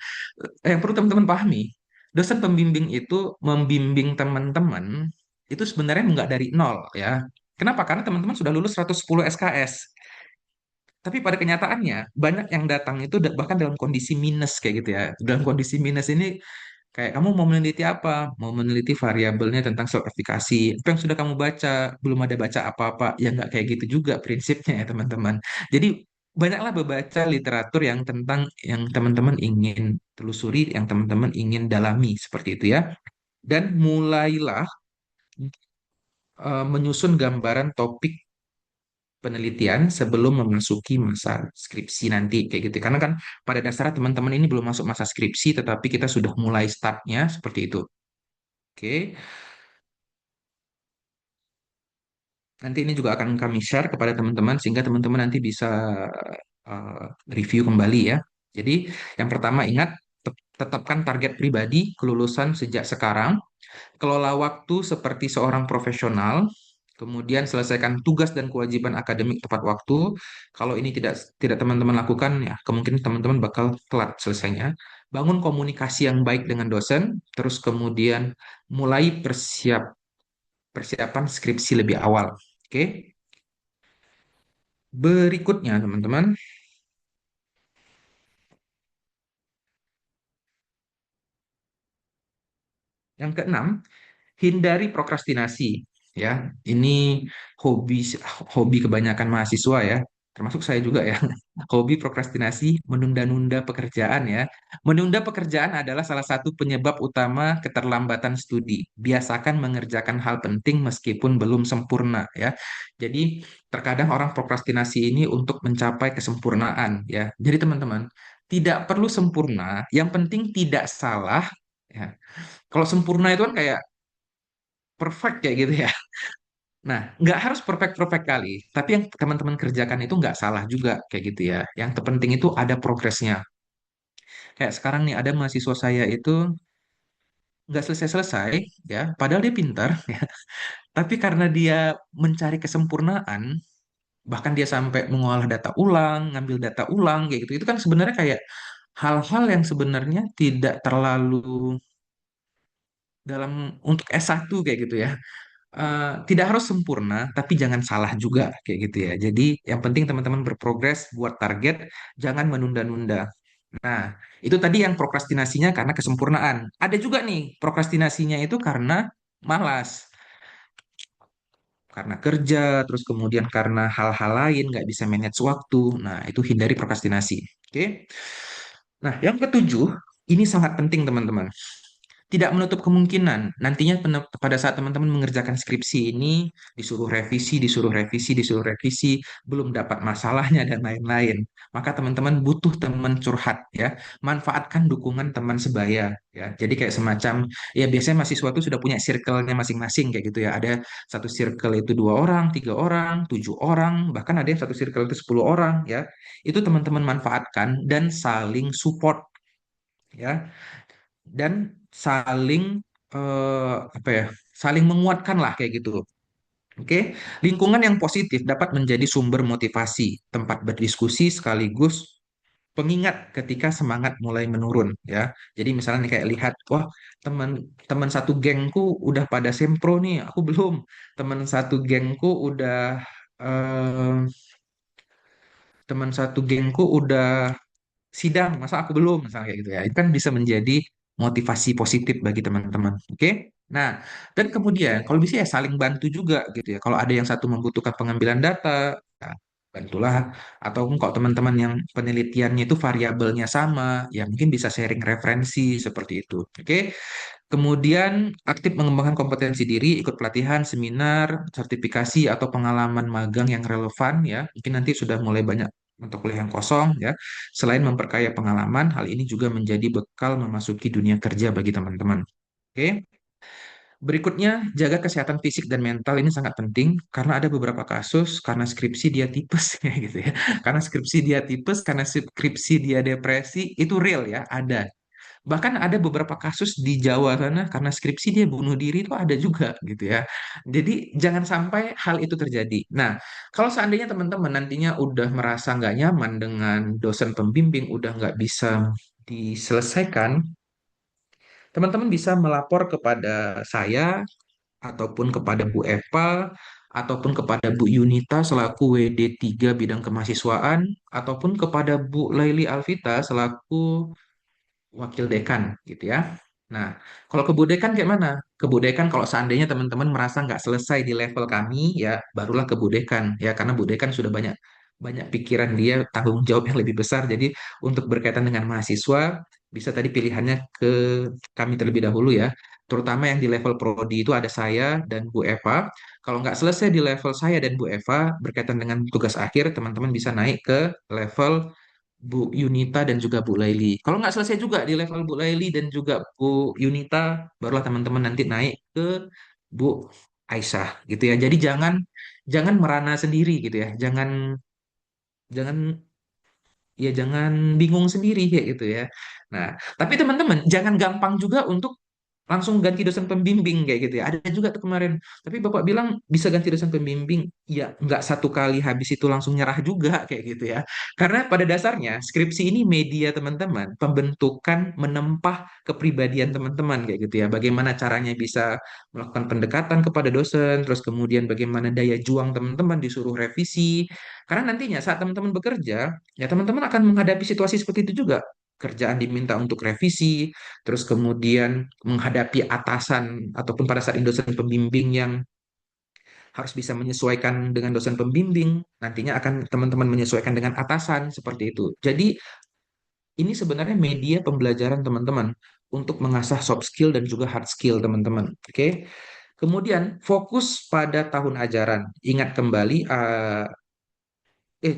Yang perlu teman-teman pahami, dosen pembimbing itu membimbing teman-teman itu sebenarnya nggak dari nol ya. Kenapa? Karena teman-teman sudah lulus 110 SKS. Tapi pada kenyataannya, banyak yang datang itu bahkan dalam kondisi minus kayak gitu ya. Dalam kondisi minus ini kayak kamu mau meneliti apa? Mau meneliti variabelnya tentang self efficacy. Apa yang sudah kamu baca? Belum ada baca apa-apa. Ya nggak kayak gitu juga prinsipnya ya teman-teman. Jadi banyaklah membaca literatur yang tentang yang teman-teman ingin telusuri, yang teman-teman ingin dalami seperti itu ya. Dan mulailah menyusun gambaran topik penelitian sebelum memasuki masa skripsi nanti kayak gitu. Karena kan pada dasarnya teman-teman ini belum masuk masa skripsi, tetapi kita sudah mulai startnya seperti itu. Oke. Nanti ini juga akan kami share kepada teman-teman sehingga teman-teman nanti bisa uh, review kembali ya. Jadi yang pertama ingat tetapkan target pribadi kelulusan sejak sekarang, kelola waktu seperti seorang profesional, kemudian selesaikan tugas dan kewajiban akademik tepat waktu. Kalau ini tidak tidak teman-teman lakukan ya, kemungkinan teman-teman bakal telat selesainya. Bangun komunikasi yang baik dengan dosen, terus kemudian mulai persiapan skripsi lebih awal. Oke. Berikutnya, teman-teman, yang keenam, hindari prokrastinasi. Ya, ini hobi hobi kebanyakan mahasiswa ya, termasuk saya juga ya. Hobi prokrastinasi, menunda-nunda pekerjaan ya. Menunda pekerjaan adalah salah satu penyebab utama keterlambatan studi. Biasakan mengerjakan hal penting meskipun belum sempurna ya. Jadi terkadang orang prokrastinasi ini untuk mencapai kesempurnaan ya. Jadi teman-teman, tidak perlu sempurna, yang penting tidak salah ya. Kalau sempurna itu kan kayak perfect kayak gitu ya. Nah, nggak harus perfect-perfect kali, tapi yang teman-teman kerjakan itu nggak salah juga kayak gitu ya. Yang terpenting itu ada progresnya. Kayak sekarang nih ada mahasiswa saya itu nggak selesai-selesai ya, padahal dia pintar ya. Tapi karena dia mencari kesempurnaan, bahkan dia sampai mengolah data ulang, ngambil data ulang kayak gitu. Itu kan sebenarnya kayak hal-hal yang sebenarnya tidak terlalu dalam untuk S1 kayak gitu ya. Tidak harus sempurna, tapi jangan salah juga kayak gitu ya. Jadi yang penting teman-teman berprogres, buat target, jangan menunda-nunda. Nah, itu tadi yang prokrastinasinya karena kesempurnaan. Ada juga nih prokrastinasinya itu karena malas, karena kerja, terus kemudian karena hal-hal lain nggak bisa manage waktu. Nah, itu hindari prokrastinasi. Oke. Nah, yang ketujuh, ini sangat penting teman-teman. tidak menutup kemungkinan nantinya pada saat teman-teman mengerjakan skripsi ini disuruh revisi, disuruh revisi, belum dapat masalahnya dan lain-lain. Maka teman-teman butuh teman curhat ya. Manfaatkan dukungan teman sebaya ya. Jadi kayak semacam ya biasanya mahasiswa itu sudah punya circle-nya masing-masing kayak gitu ya. Ada satu circle itu 2 orang, 3 orang, 7 orang, bahkan ada yang satu circle itu 10 orang ya. Itu teman-teman manfaatkan dan saling support ya dan saling apa ya saling menguatkan lah kayak gitu. Oke, lingkungan yang positif dapat menjadi sumber motivasi, tempat berdiskusi sekaligus pengingat ketika semangat mulai menurun ya. Jadi misalnya nih kayak lihat, wah teman-teman satu gengku udah pada sempro nih, aku belum. Teman satu gengku udah eh, teman satu gengku udah sidang, masa aku belum, misalnya kayak gitu ya. Itu kan bisa menjadi motivasi positif bagi teman-teman. Oke? Nah, dan kemudian kalau bisa ya saling bantu juga gitu ya. Kalau ada yang satu membutuhkan pengambilan data, ya, bantulah. Atau kalau teman-teman yang penelitiannya itu variabelnya sama, ya mungkin bisa sharing referensi seperti itu. Oke? Kemudian aktif mengembangkan kompetensi diri, ikut pelatihan, seminar, sertifikasi atau pengalaman magang yang relevan ya. Mungkin nanti sudah mulai banyak mata kuliah yang kosong ya. Selain memperkaya pengalaman, hal ini juga menjadi bekal memasuki dunia kerja bagi teman-teman. Oke. Berikutnya, jaga kesehatan fisik dan mental ini sangat penting karena ada beberapa kasus karena skripsi dia tipes kayak gitu ya. Karena skripsi dia tipes, karena skripsi dia depresi, itu real ya, ada. Bahkan ada beberapa kasus di Jawa sana karena skripsi dia bunuh diri itu ada juga gitu ya. Jadi jangan sampai hal itu terjadi. Nah, kalau seandainya teman-teman nantinya udah merasa nggak nyaman dengan dosen pembimbing, udah nggak bisa diselesaikan, teman-teman bisa melapor kepada saya ataupun kepada Bu Eva ataupun kepada Bu Yunita selaku WD3 bidang kemahasiswaan ataupun kepada Bu Laili Alvita selaku wakil dekan gitu ya. Nah, kalau ke Bu dekan kayak mana? Ke Bu dekan kalau seandainya teman-teman merasa nggak selesai di level kami, ya barulah ke Bu dekan ya karena Bu dekan sudah banyak banyak pikiran dia tanggung jawab yang lebih besar. Jadi untuk berkaitan dengan mahasiswa bisa tadi pilihannya ke kami terlebih dahulu ya. Terutama yang di level prodi itu ada saya dan Bu Eva. Kalau nggak selesai di level saya dan Bu Eva berkaitan dengan tugas akhir, teman-teman bisa naik ke level Bu Yunita dan juga Bu Laili. Kalau nggak selesai juga di level Bu Laili dan juga Bu Yunita, barulah teman-teman nanti naik ke Bu Aisyah gitu ya. Jadi jangan jangan merana sendiri gitu ya. Jangan jangan jangan bingung sendiri kayak gitu ya. Nah, tapi teman-teman jangan gampang juga untuk langsung ganti dosen pembimbing kayak gitu ya. Ada juga tuh kemarin. Tapi Bapak bilang bisa ganti dosen pembimbing. Ya, nggak satu kali habis itu langsung nyerah juga kayak gitu ya. Karena pada dasarnya skripsi ini media teman-teman, pembentukan menempah kepribadian teman-teman kayak gitu ya. Bagaimana caranya bisa melakukan pendekatan kepada dosen, terus kemudian bagaimana daya juang teman-teman disuruh revisi. Karena nantinya saat teman-teman bekerja, ya teman-teman akan menghadapi situasi seperti itu juga. Kerjaan diminta untuk revisi, terus kemudian menghadapi atasan ataupun pada saat ini dosen pembimbing yang harus bisa menyesuaikan dengan dosen pembimbing, nantinya akan teman-teman menyesuaikan dengan atasan seperti itu. Jadi ini sebenarnya media pembelajaran teman-teman untuk mengasah soft skill dan juga hard skill teman-teman. Oke. Kemudian fokus pada tahun ajaran. Ingat kembali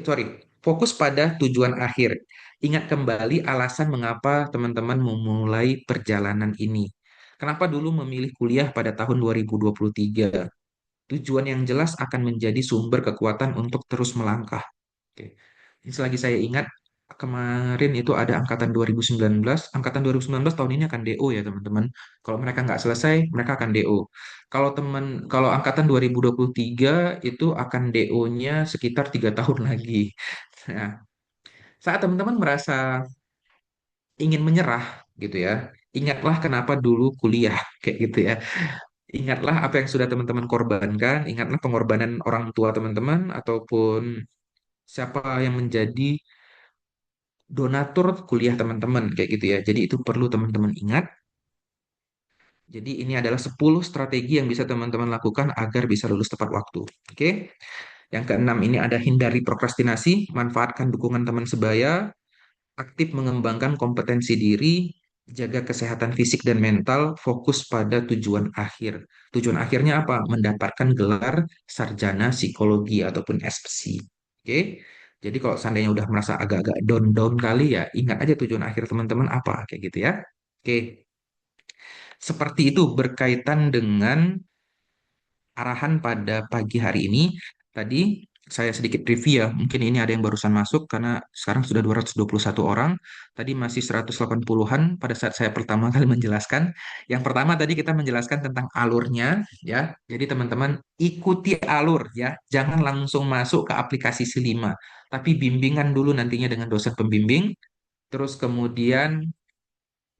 sorry, fokus pada tujuan akhir. Ingat kembali alasan mengapa teman-teman memulai perjalanan ini. Kenapa dulu memilih kuliah pada tahun 2023? Tujuan yang jelas akan menjadi sumber kekuatan untuk terus melangkah. Oke. Ini selagi saya ingat, kemarin itu ada angkatan 2019. Angkatan 2019 tahun ini akan DO ya teman-teman. Kalau mereka nggak selesai, mereka akan DO. Kalau angkatan 2023 itu akan DO-nya sekitar 3 tahun lagi. Nah, saat teman-teman merasa ingin menyerah gitu ya, ingatlah kenapa dulu kuliah kayak gitu ya. Ingatlah apa yang sudah teman-teman korbankan, ingatlah pengorbanan orang tua teman-teman ataupun siapa yang menjadi donatur kuliah teman-teman kayak gitu ya. Jadi itu perlu teman-teman ingat. Jadi ini adalah 10 strategi yang bisa teman-teman lakukan agar bisa lulus tepat waktu. Oke. Yang keenam ini ada hindari prokrastinasi, manfaatkan dukungan teman sebaya, aktif mengembangkan kompetensi diri, jaga kesehatan fisik dan mental, fokus pada tujuan akhir. Tujuan akhirnya apa? Mendapatkan gelar sarjana psikologi ataupun SPSI. Oke? Jadi kalau seandainya udah merasa agak-agak down-down kali ya, ingat aja tujuan akhir teman-teman apa, kayak gitu ya. Oke, seperti itu berkaitan dengan arahan pada pagi hari ini. Tadi saya sedikit review ya, mungkin ini ada yang barusan masuk karena sekarang sudah 221 orang. Tadi masih 180-an pada saat saya pertama kali menjelaskan. Yang pertama tadi kita menjelaskan tentang alurnya ya. Jadi teman-teman ikuti alur ya, jangan langsung masuk ke aplikasi Silima, tapi bimbingan dulu nantinya dengan dosen pembimbing. Terus kemudian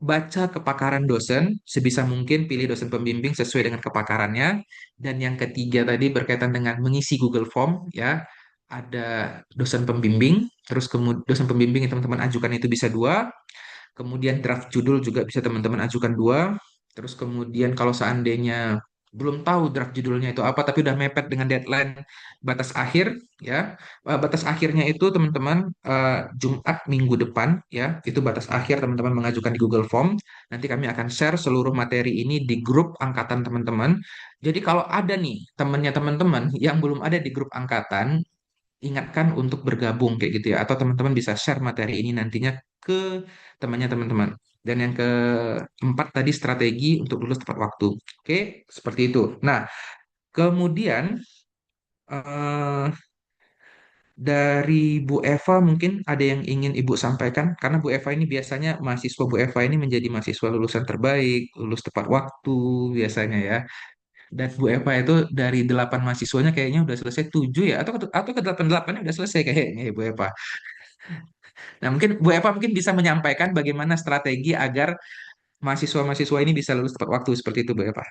baca kepakaran dosen, sebisa mungkin pilih dosen pembimbing sesuai dengan kepakarannya. Dan yang ketiga tadi berkaitan dengan mengisi Google Form, ya. Ada dosen pembimbing, terus kemudian dosen pembimbing yang teman-teman ajukan itu bisa dua. Kemudian draft judul juga bisa teman-teman ajukan dua. Terus kemudian kalau seandainya belum tahu draft judulnya itu apa, tapi udah mepet dengan deadline batas akhir, ya. Batas akhirnya itu teman-teman Jumat minggu depan, ya. Itu batas akhir teman-teman mengajukan di Google Form. Nanti kami akan share seluruh materi ini di grup angkatan teman-teman. Jadi kalau ada nih temannya teman-teman yang belum ada di grup angkatan, ingatkan untuk bergabung kayak gitu ya, atau teman-teman bisa share materi ini nantinya ke temannya teman-teman. Dan yang keempat tadi strategi untuk lulus tepat waktu. Oke, seperti itu. Nah, kemudian eh, dari Bu Eva mungkin ada yang ingin Ibu sampaikan, karena Bu Eva ini biasanya mahasiswa Bu Eva ini menjadi mahasiswa lulusan terbaik, lulus tepat waktu biasanya ya. Dan Bu Eva itu dari 8 mahasiswanya kayaknya udah selesai 7 ya, atau ke 8-8-nya udah selesai kayaknya ya Bu Eva. Nah, mungkin Bu Eva mungkin bisa menyampaikan bagaimana strategi agar mahasiswa-mahasiswa ini bisa lulus tepat waktu seperti itu, Bu Eva.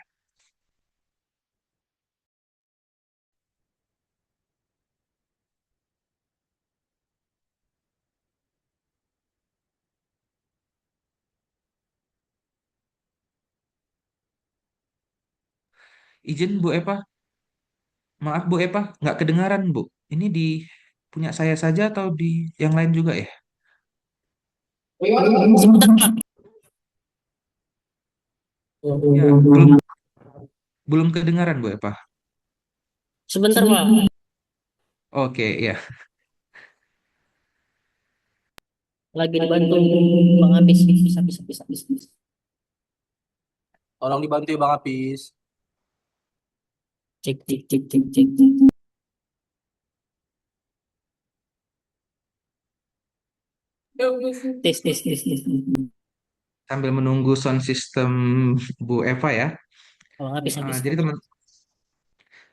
Izin Bu Eva, maaf Bu Eva, nggak kedengaran Bu. Ini di punya saya saja atau di yang lain juga ya? Ya, belum belum kedengaran Bu Eva. Sebentar, Pak. Oke, ya. Lagi dibantu Bang Abis. Bisa, bisa, bisa, bisa. Tolong dibantu ya Bang Apis. Cek, cek, cek, cek, cek, cek. Tes, tes, tes, tes. Sambil menunggu sound system Bu Eva ya. Bang Abis, Eh, habis. jadi teman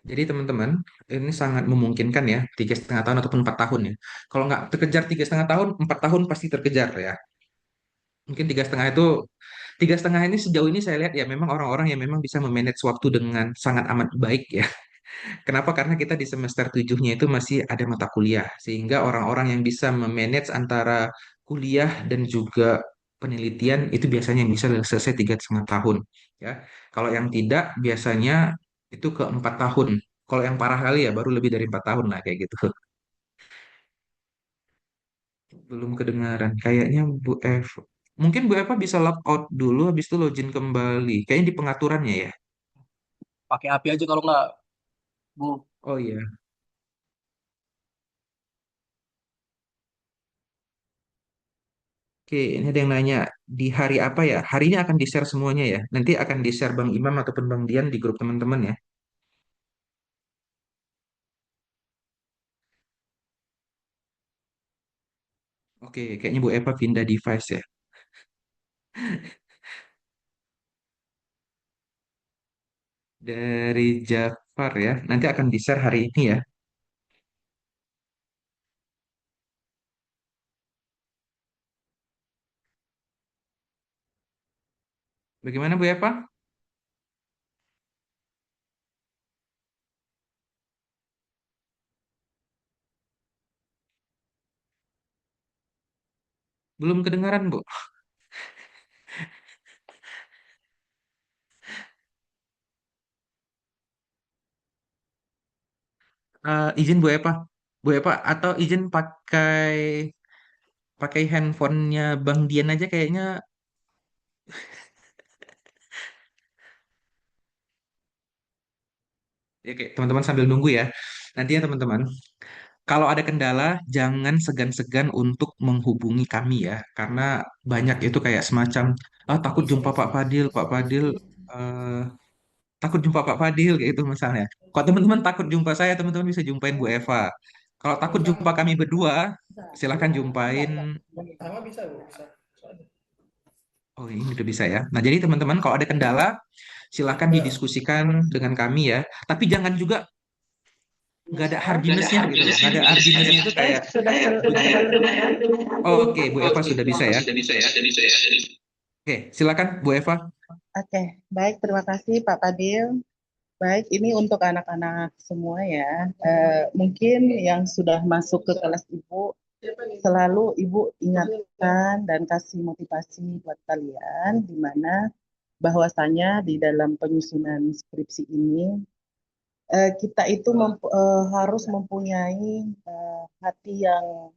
jadi teman-teman ini sangat memungkinkan ya 3,5 tahun ataupun 4 tahun ya. Kalau nggak terkejar 3,5 tahun, 4 tahun pasti terkejar ya. Mungkin 3,5 itu 3,5 ini sejauh ini saya lihat ya memang orang-orang yang memang bisa memanage waktu dengan sangat amat baik ya. Kenapa? Karena kita di semester 7-nya itu masih ada mata kuliah, sehingga orang-orang yang bisa memanage antara kuliah dan juga penelitian itu biasanya yang bisa selesai 3,5 tahun. Ya, kalau yang tidak biasanya itu ke 4 tahun. Kalau yang parah kali ya baru lebih dari 4 tahun lah kayak gitu. Belum kedengaran. Kayaknya Bu Eva. Mungkin Bu Eva bisa log out dulu, habis itu login kembali. Kayaknya di pengaturannya ya. Pakai API aja kalau nggak, Bu. Oh iya. Oke, ini ada yang nanya di hari apa ya? Hari ini akan di-share semuanya ya. Nanti akan di-share Bang Imam ataupun Bang Dian di grup teman-teman ya. Oke, kayaknya Bu Eva pindah device ya. Dari Jafar ya. Nanti akan di-share hari ini ya. Bagaimana Bu Eva? Belum kedengaran Bu. Izin Bu Eva. Bu Eva atau izin pakai pakai handphonenya Bang Dian aja kayaknya Ya, oke, teman-teman sambil nunggu ya. Nanti ya teman-teman, kalau ada kendala, jangan segan-segan untuk menghubungi kami ya, karena banyak itu kayak semacam, takut jumpa Pak Fadil, Pak Fadil, eh, takut jumpa Pak Fadil, kayak itu misalnya. Kalau teman-teman takut jumpa saya, teman-teman bisa jumpain Bu Eva. Kalau takut jumpa kami berdua, silahkan jumpain. Oh, ini udah bisa ya. Nah, jadi teman-teman, kalau ada kendala, silahkan didiskusikan dengan kami ya. Tapi jangan juga nggak ada hardiness-nya gitu loh. Nggak ada hardiness-nya itu kayak begini. Oke, Bu Eva sudah bisa ya. Oke, silakan Bu Eva. Oke, baik. Terima kasih Pak Fadil. Baik, ini untuk anak-anak semua ya. Mungkin yang sudah masuk ke kelas Ibu, selalu Ibu ingatkan dan kasih motivasi buat kalian, di mana bahwasanya di dalam penyusunan skripsi ini, kita itu harus mempunyai hati yang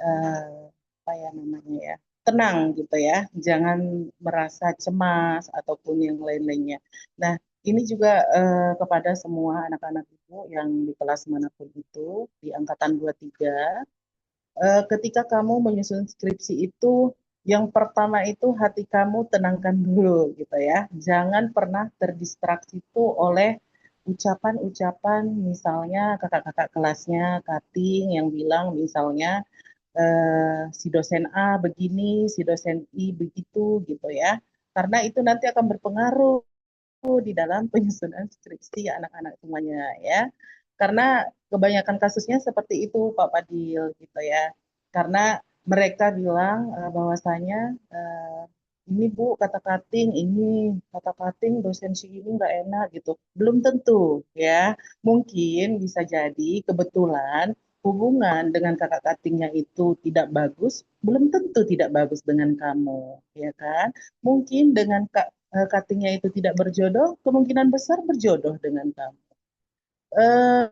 apa ya namanya ya, tenang gitu ya, jangan merasa cemas ataupun yang lain-lainnya. Nah, ini juga kepada semua anak-anak ibu yang di kelas manapun itu, di angkatan 23, ketika kamu menyusun skripsi itu, yang pertama itu hati kamu tenangkan dulu gitu ya. Jangan pernah terdistraksi itu oleh ucapan-ucapan misalnya kakak-kakak kelasnya, cutting yang bilang misalnya si dosen A begini, si dosen I begitu gitu ya. Karena itu nanti akan berpengaruh di dalam penyusunan skripsi anak-anak semuanya ya. Karena kebanyakan kasusnya seperti itu Pak Padil gitu ya. Karena mereka bilang bahwasanya ini Bu kata cutting, ini kata cutting dosen si ini nggak enak gitu. Belum tentu ya. Mungkin bisa jadi kebetulan hubungan dengan kakak cuttingnya itu tidak bagus, belum tentu tidak bagus dengan kamu, ya kan? Mungkin dengan cuttingnya itu tidak berjodoh, kemungkinan besar berjodoh dengan kamu. Eh,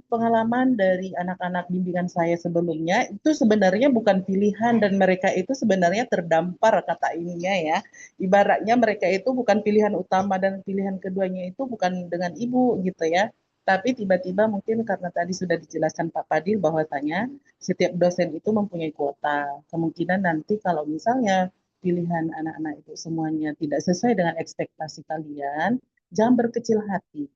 Pengalaman dari anak-anak bimbingan saya sebelumnya itu sebenarnya bukan pilihan dan mereka itu sebenarnya terdampar kata ininya ya. Ibaratnya mereka itu bukan pilihan utama dan pilihan keduanya itu bukan dengan ibu gitu ya. Tapi tiba-tiba mungkin karena tadi sudah dijelaskan Pak Padil bahwasanya setiap dosen itu mempunyai kuota. Kemungkinan nanti kalau misalnya pilihan anak-anak itu semuanya tidak sesuai dengan ekspektasi kalian, jangan berkecil hati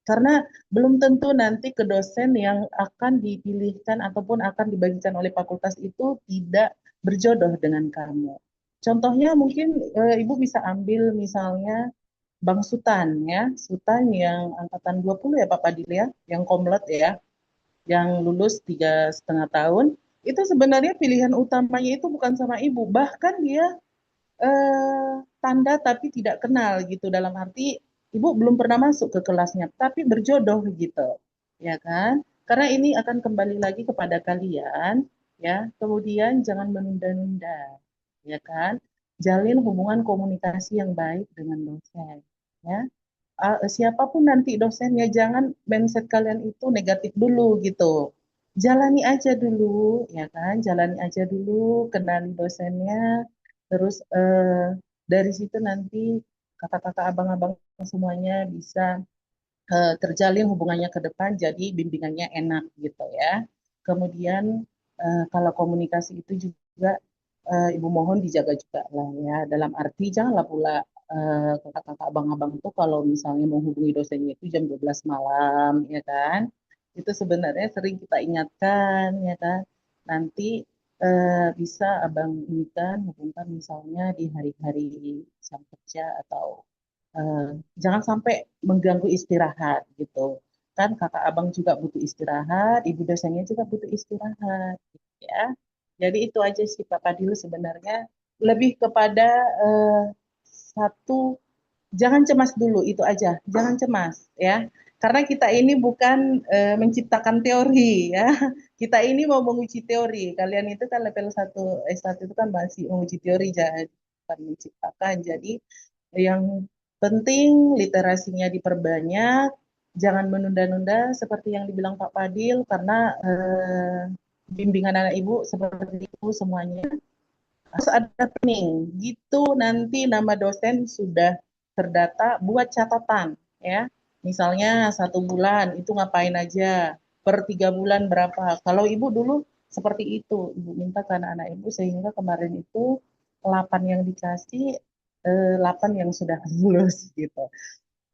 karena belum tentu nanti ke dosen yang akan dipilihkan ataupun akan dibagikan oleh fakultas itu tidak berjodoh dengan kamu. Contohnya mungkin Ibu bisa ambil misalnya Bang Sutan ya, Sutan yang angkatan 20 ya Pak Padil ya, yang komlet ya, yang lulus 3,5 tahun, itu sebenarnya pilihan utamanya itu bukan sama Ibu, bahkan dia tanda tapi tidak kenal gitu dalam arti ibu belum pernah masuk ke kelasnya tapi berjodoh gitu ya kan karena ini akan kembali lagi kepada kalian ya kemudian jangan menunda-nunda ya kan jalin hubungan komunikasi yang baik dengan dosen ya. Siapapun nanti dosennya jangan mindset kalian itu negatif dulu gitu jalani aja dulu ya kan jalani aja dulu kenali dosennya terus dari situ nanti kakak-kakak abang-abang semuanya bisa terjalin hubungannya ke depan jadi bimbingannya enak gitu ya kemudian kalau komunikasi itu juga Ibu mohon dijaga juga lah ya dalam arti janganlah pula kakak-kakak abang-abang itu kalau misalnya menghubungi dosennya itu jam 12 malam ya kan itu sebenarnya sering kita ingatkan ya kan nanti bisa abang ini kan hubungkan misalnya di hari-hari jam kerja atau eh, jangan sampai mengganggu istirahat gitu kan kakak abang juga butuh istirahat ibu dosennya juga butuh istirahat gitu ya jadi itu aja sih Pak Fadil sebenarnya lebih kepada eh, satu jangan cemas dulu itu aja jangan cemas ya karena kita ini bukan menciptakan teori ya kita ini mau menguji teori kalian itu kan level 1 S1 itu kan masih menguji teori jangan bukan menciptakan jadi yang penting literasinya diperbanyak jangan menunda-nunda seperti yang dibilang Pak Padil karena bimbingan anak ibu seperti itu semuanya Harus ada planning. Gitu nanti nama dosen sudah terdata, buat catatan ya. Misalnya 1 bulan itu ngapain aja, per 3 bulan berapa. Kalau ibu dulu seperti itu, ibu minta ke anak-anak ibu sehingga kemarin itu 8 yang dikasih, 8 yang sudah lulus gitu.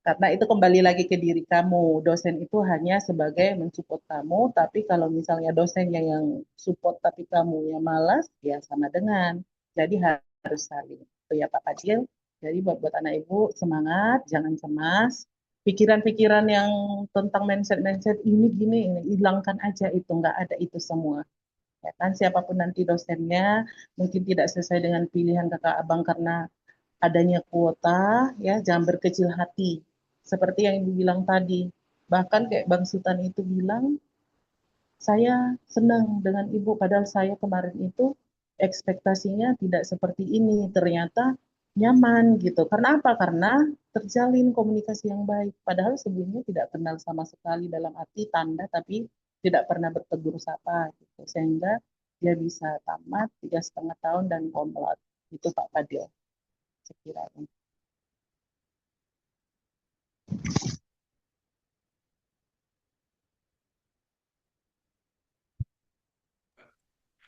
Karena itu kembali lagi ke diri kamu. Dosen itu hanya sebagai mensupport kamu, tapi kalau misalnya dosennya yang support tapi kamu yang malas, ya sama dengan. Jadi harus saling. Itu ya Pak Fadil. Jadi buat anak ibu semangat, jangan cemas. Pikiran-pikiran yang tentang mindset-mindset ini gini, ini hilangkan aja itu, nggak ada itu semua. Ya kan, siapapun nanti dosennya, mungkin tidak sesuai dengan pilihan kakak abang karena adanya kuota, ya jangan berkecil hati. Seperti yang Ibu bilang tadi, bahkan kayak Bang Sultan itu bilang, saya senang dengan Ibu, padahal saya kemarin itu ekspektasinya tidak seperti ini, ternyata nyaman gitu. Karena apa? Karena terjalin komunikasi yang baik. Padahal sebelumnya tidak kenal sama sekali dalam arti tanda, tapi tidak pernah bertegur sapa gitu. Sehingga dia bisa tamat 3,5 tahun dan komlat. Itu Pak Fadil sekiranya.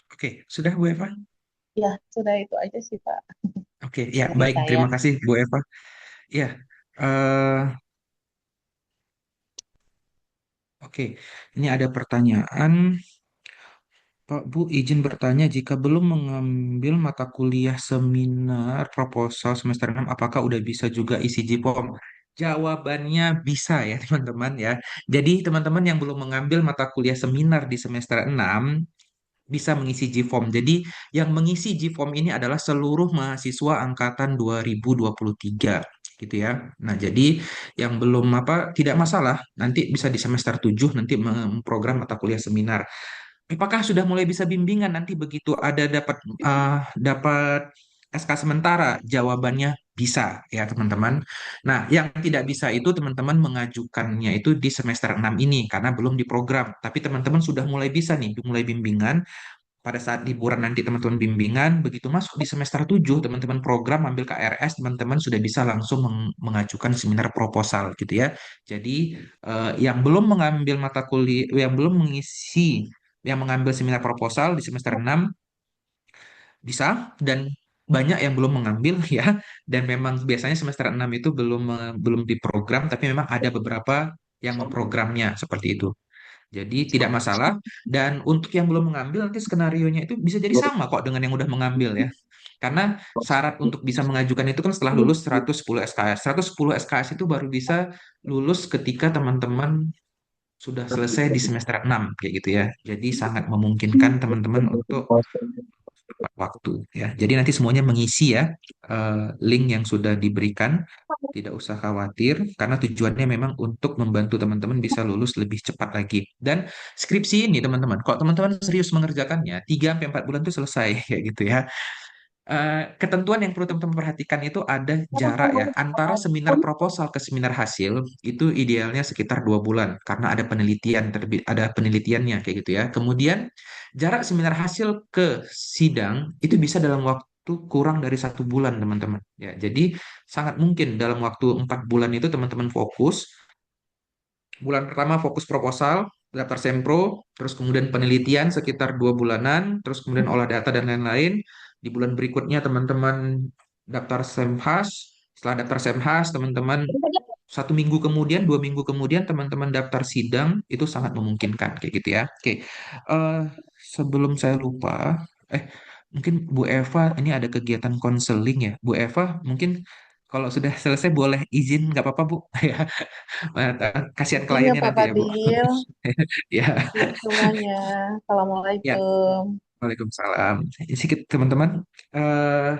Oke, sudah Bu Eva? Ya, sudah itu aja sih Pak Oke, ya dari baik. saya. Terima kasih Bu Eva. Ya, eh, oke. Ini ada pertanyaan. Pak Bu, izin bertanya, jika belum mengambil mata kuliah seminar proposal semester 6, apakah udah bisa juga isi JPOM? Jawabannya bisa ya teman-teman ya. Jadi teman-teman yang belum mengambil mata kuliah seminar di semester 6 bisa mengisi JFOM. Jadi yang mengisi JFOM ini adalah seluruh mahasiswa angkatan 2023 gitu ya. Nah, jadi yang belum apa tidak masalah, nanti bisa di semester 7 nanti memprogram mata kuliah seminar. Apakah sudah mulai bisa bimbingan nanti begitu ada dapat SK sementara? Jawabannya bisa ya teman-teman. Nah, yang tidak bisa itu teman-teman mengajukannya itu di semester 6 ini karena belum diprogram. Tapi teman-teman sudah mulai bisa nih, mulai bimbingan pada saat liburan nanti teman-teman bimbingan, begitu masuk di semester 7 teman-teman program ambil KRS, teman-teman sudah bisa langsung mengajukan seminar proposal gitu ya. Jadi yang belum mengambil mata kuliah, yang belum mengisi, yang mengambil seminar proposal di semester 6 bisa, dan banyak yang belum mengambil ya, dan memang biasanya semester 6 itu belum diprogram, tapi memang ada beberapa yang memprogramnya seperti itu. Jadi tidak masalah. Dan untuk yang belum mengambil nanti skenarionya itu bisa jadi sama kok dengan yang udah mengambil ya. Karena syarat untuk bisa mengajukan itu kan setelah lulus 110 SKS. 110 SKS itu baru bisa lulus ketika teman-teman sudah selesai di semester 6 kayak gitu ya. Jadi sangat memungkinkan teman-teman untuk tepat waktu ya. Jadi nanti semuanya mengisi ya link yang sudah diberikan. Tidak usah khawatir karena tujuannya memang untuk membantu teman-teman bisa lulus lebih cepat lagi. Dan skripsi ini teman-teman, kok teman-teman serius mengerjakannya, 3 sampai 4 bulan itu selesai kayak gitu ya. Ketentuan yang perlu teman-teman perhatikan itu ada jarak ya antara seminar proposal ke seminar hasil itu idealnya sekitar 2 bulan karena ada penelitian terbit ada penelitiannya kayak gitu ya. Kemudian jarak seminar hasil ke sidang itu bisa dalam waktu kurang dari 1 bulan teman-teman ya. Jadi sangat mungkin dalam waktu 4 bulan itu teman-teman fokus. Bulan pertama fokus proposal, daftar sempro, terus kemudian penelitian sekitar 2 bulanan, terus kemudian olah data dan lain-lain. Di bulan berikutnya teman-teman daftar semhas. Setelah daftar semhas, teman-teman 1 minggu kemudian, 2 minggu kemudian teman-teman daftar sidang itu sangat memungkinkan kayak gitu ya. Oke, Eh, sebelum saya lupa, eh mungkin Bu Eva ini ada kegiatan konseling ya. Bu Eva mungkin kalau sudah selesai boleh izin nggak apa-apa Bu ya. Kasihan Iya kliennya Pak nanti ya Bu. Fadil, Ya, siap semuanya. ya. Assalamualaikum. Waalaikumsalam. Sedikit teman-teman. eh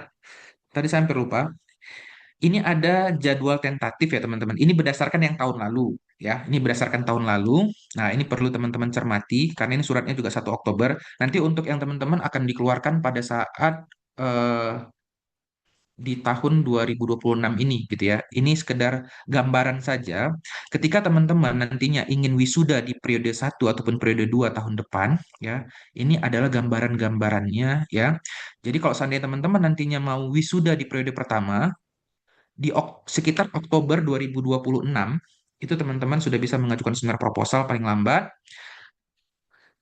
Tadi saya hampir lupa. Ini ada jadwal tentatif ya teman-teman. Ini berdasarkan yang tahun lalu ya. Ini berdasarkan tahun lalu. Nah, ini perlu teman-teman cermati karena ini suratnya juga 1 Oktober. Nanti untuk yang teman-teman akan dikeluarkan pada saat eh, di tahun 2026 ini gitu ya. Ini sekedar gambaran saja. Ketika teman-teman nantinya ingin wisuda di periode satu ataupun periode 2 tahun depan ya, ini adalah gambaran-gambarannya ya. Jadi kalau seandainya teman-teman nantinya mau wisuda di periode pertama di sekitar Oktober 2026 itu teman-teman sudah bisa mengajukan seminar proposal paling lambat.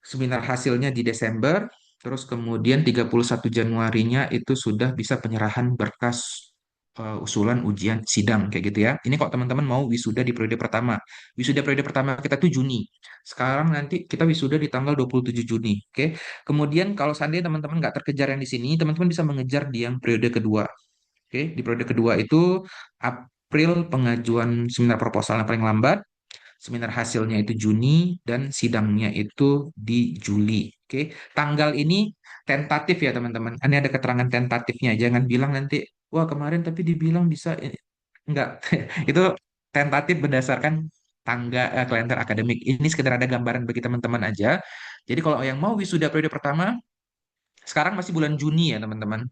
Seminar hasilnya di Desember, terus kemudian 31 Januarinya itu sudah bisa penyerahan berkas usulan ujian sidang kayak gitu ya. Ini kok teman-teman mau wisuda di periode pertama. Wisuda periode pertama kita tuh Juni. Sekarang nanti kita wisuda di tanggal 27 Juni. Oke. Kemudian kalau seandainya teman-teman nggak terkejar yang di sini, teman-teman bisa mengejar di yang periode kedua. Oke. Di periode kedua itu April pengajuan seminar proposal yang paling lambat. Seminar hasilnya itu Juni dan sidangnya itu di Juli. Oke, tanggal ini tentatif ya teman-teman. Ini ada keterangan tentatifnya. Jangan bilang nanti, wah kemarin tapi dibilang bisa. Enggak, itu tentatif berdasarkan kalender akademik. Ini sekedar ada gambaran bagi teman-teman aja. Jadi kalau yang mau wisuda periode pertama, sekarang masih bulan Juni ya teman-teman.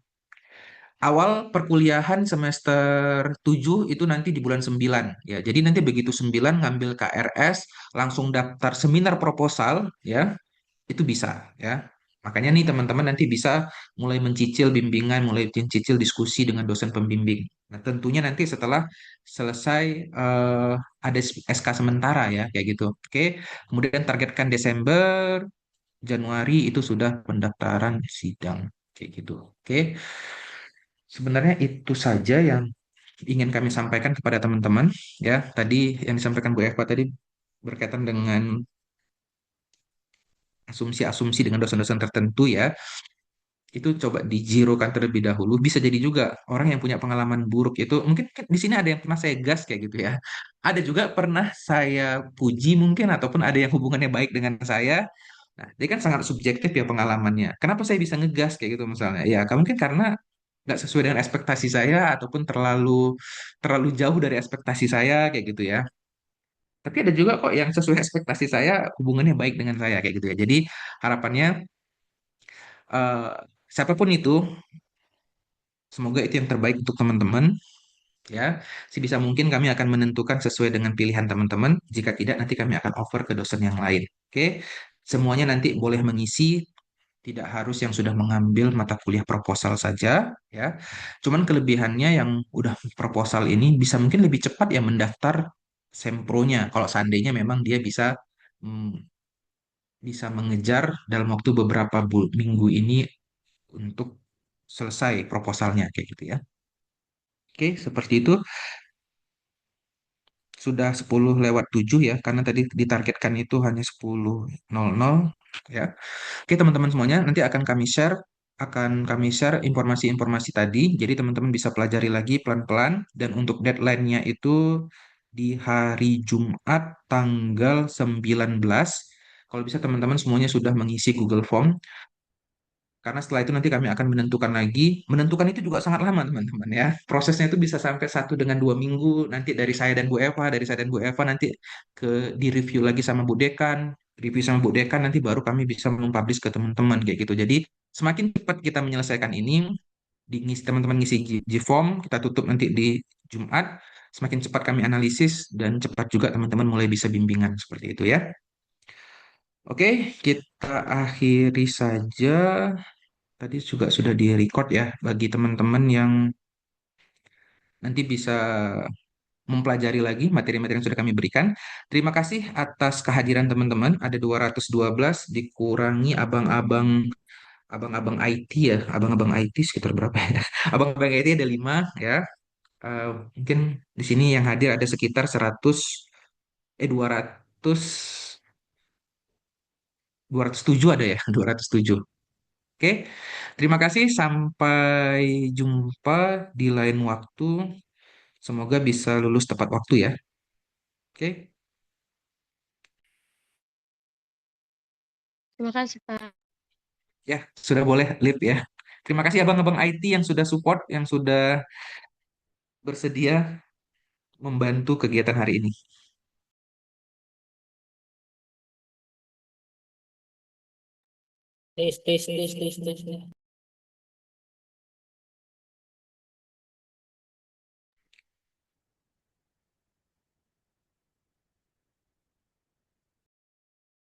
Awal perkuliahan semester 7 itu nanti di bulan 9 ya. Jadi nanti begitu 9 ngambil KRS langsung daftar seminar proposal ya, itu bisa ya. Makanya nih teman-teman nanti bisa mulai mencicil bimbingan, mulai mencicil diskusi dengan dosen pembimbing. Nah, tentunya nanti setelah selesai ada SK sementara ya kayak gitu. Oke. Kemudian targetkan Desember, Januari itu sudah pendaftaran sidang kayak gitu. Oke. Sebenarnya itu saja yang ingin kami sampaikan kepada teman-teman ya. Tadi yang disampaikan Bu Eva tadi berkaitan dengan asumsi-asumsi dengan dosen-dosen tertentu ya. Itu coba dijirokan terlebih dahulu. Bisa jadi juga orang yang punya pengalaman buruk itu mungkin kan di sini ada yang pernah saya gas kayak gitu ya. Ada juga pernah saya puji mungkin ataupun ada yang hubungannya baik dengan saya. Nah, dia kan sangat subjektif ya pengalamannya. Kenapa saya bisa ngegas kayak gitu misalnya? Ya, mungkin karena nggak sesuai dengan ekspektasi saya ataupun terlalu terlalu jauh dari ekspektasi saya kayak gitu ya. Tapi ada juga kok yang sesuai ekspektasi saya hubungannya baik dengan saya kayak gitu ya. Jadi harapannya eh, siapapun itu semoga itu yang terbaik untuk teman-teman ya. Sebisa mungkin kami akan menentukan sesuai dengan pilihan teman-teman. Jika tidak nanti kami akan offer ke dosen yang lain. Oke. Semuanya nanti boleh mengisi, tidak harus yang sudah mengambil mata kuliah proposal saja ya. Cuman kelebihannya yang udah proposal ini bisa mungkin lebih cepat ya mendaftar sempronya kalau seandainya memang dia bisa mm, bisa mengejar dalam waktu beberapa minggu ini untuk selesai proposalnya kayak gitu ya. Oke, seperti itu. Sudah 10 lewat 7 ya, karena tadi ditargetkan itu hanya 10.00 ya. Oke, teman-teman semuanya, nanti akan kami share informasi-informasi tadi. Jadi teman-teman bisa pelajari lagi pelan-pelan dan untuk deadline-nya itu di hari Jumat tanggal 19. Kalau bisa teman-teman semuanya sudah mengisi Google Form karena setelah itu nanti kami akan menentukan lagi. Menentukan itu juga sangat lama, teman-teman ya. Prosesnya itu bisa sampai 1 dengan 2 minggu. Nanti dari saya dan Bu Eva, dari saya dan Bu Eva nanti di-review lagi sama Bu Dekan. Review sama Bu Dekan nanti baru kami bisa mempublish ke teman-teman kayak gitu. Jadi semakin cepat kita menyelesaikan ini, teman-teman ngisi G-form, kita tutup nanti di Jumat. Semakin cepat kami analisis dan cepat juga teman-teman mulai bisa bimbingan seperti itu ya. Oke, kita akhiri saja. Tadi juga sudah di-record ya bagi teman-teman yang nanti bisa mempelajari lagi materi-materi yang sudah kami berikan. Terima kasih atas kehadiran teman-teman. Ada 212 dikurangi abang-abang IT ya. Abang-abang IT sekitar berapa ya? Abang-abang IT ada 5 ya. Eh, Mungkin di sini yang hadir ada sekitar 207 ada ya, 207. Oke, terima kasih. Sampai jumpa di lain waktu. Semoga bisa lulus tepat waktu ya. Oke, Terima kasih, Pak. ya sudah boleh lip ya. Terima kasih abang-abang IT yang sudah support, yang sudah bersedia membantu kegiatan hari ini. Tes, tes, tes, tes, tes.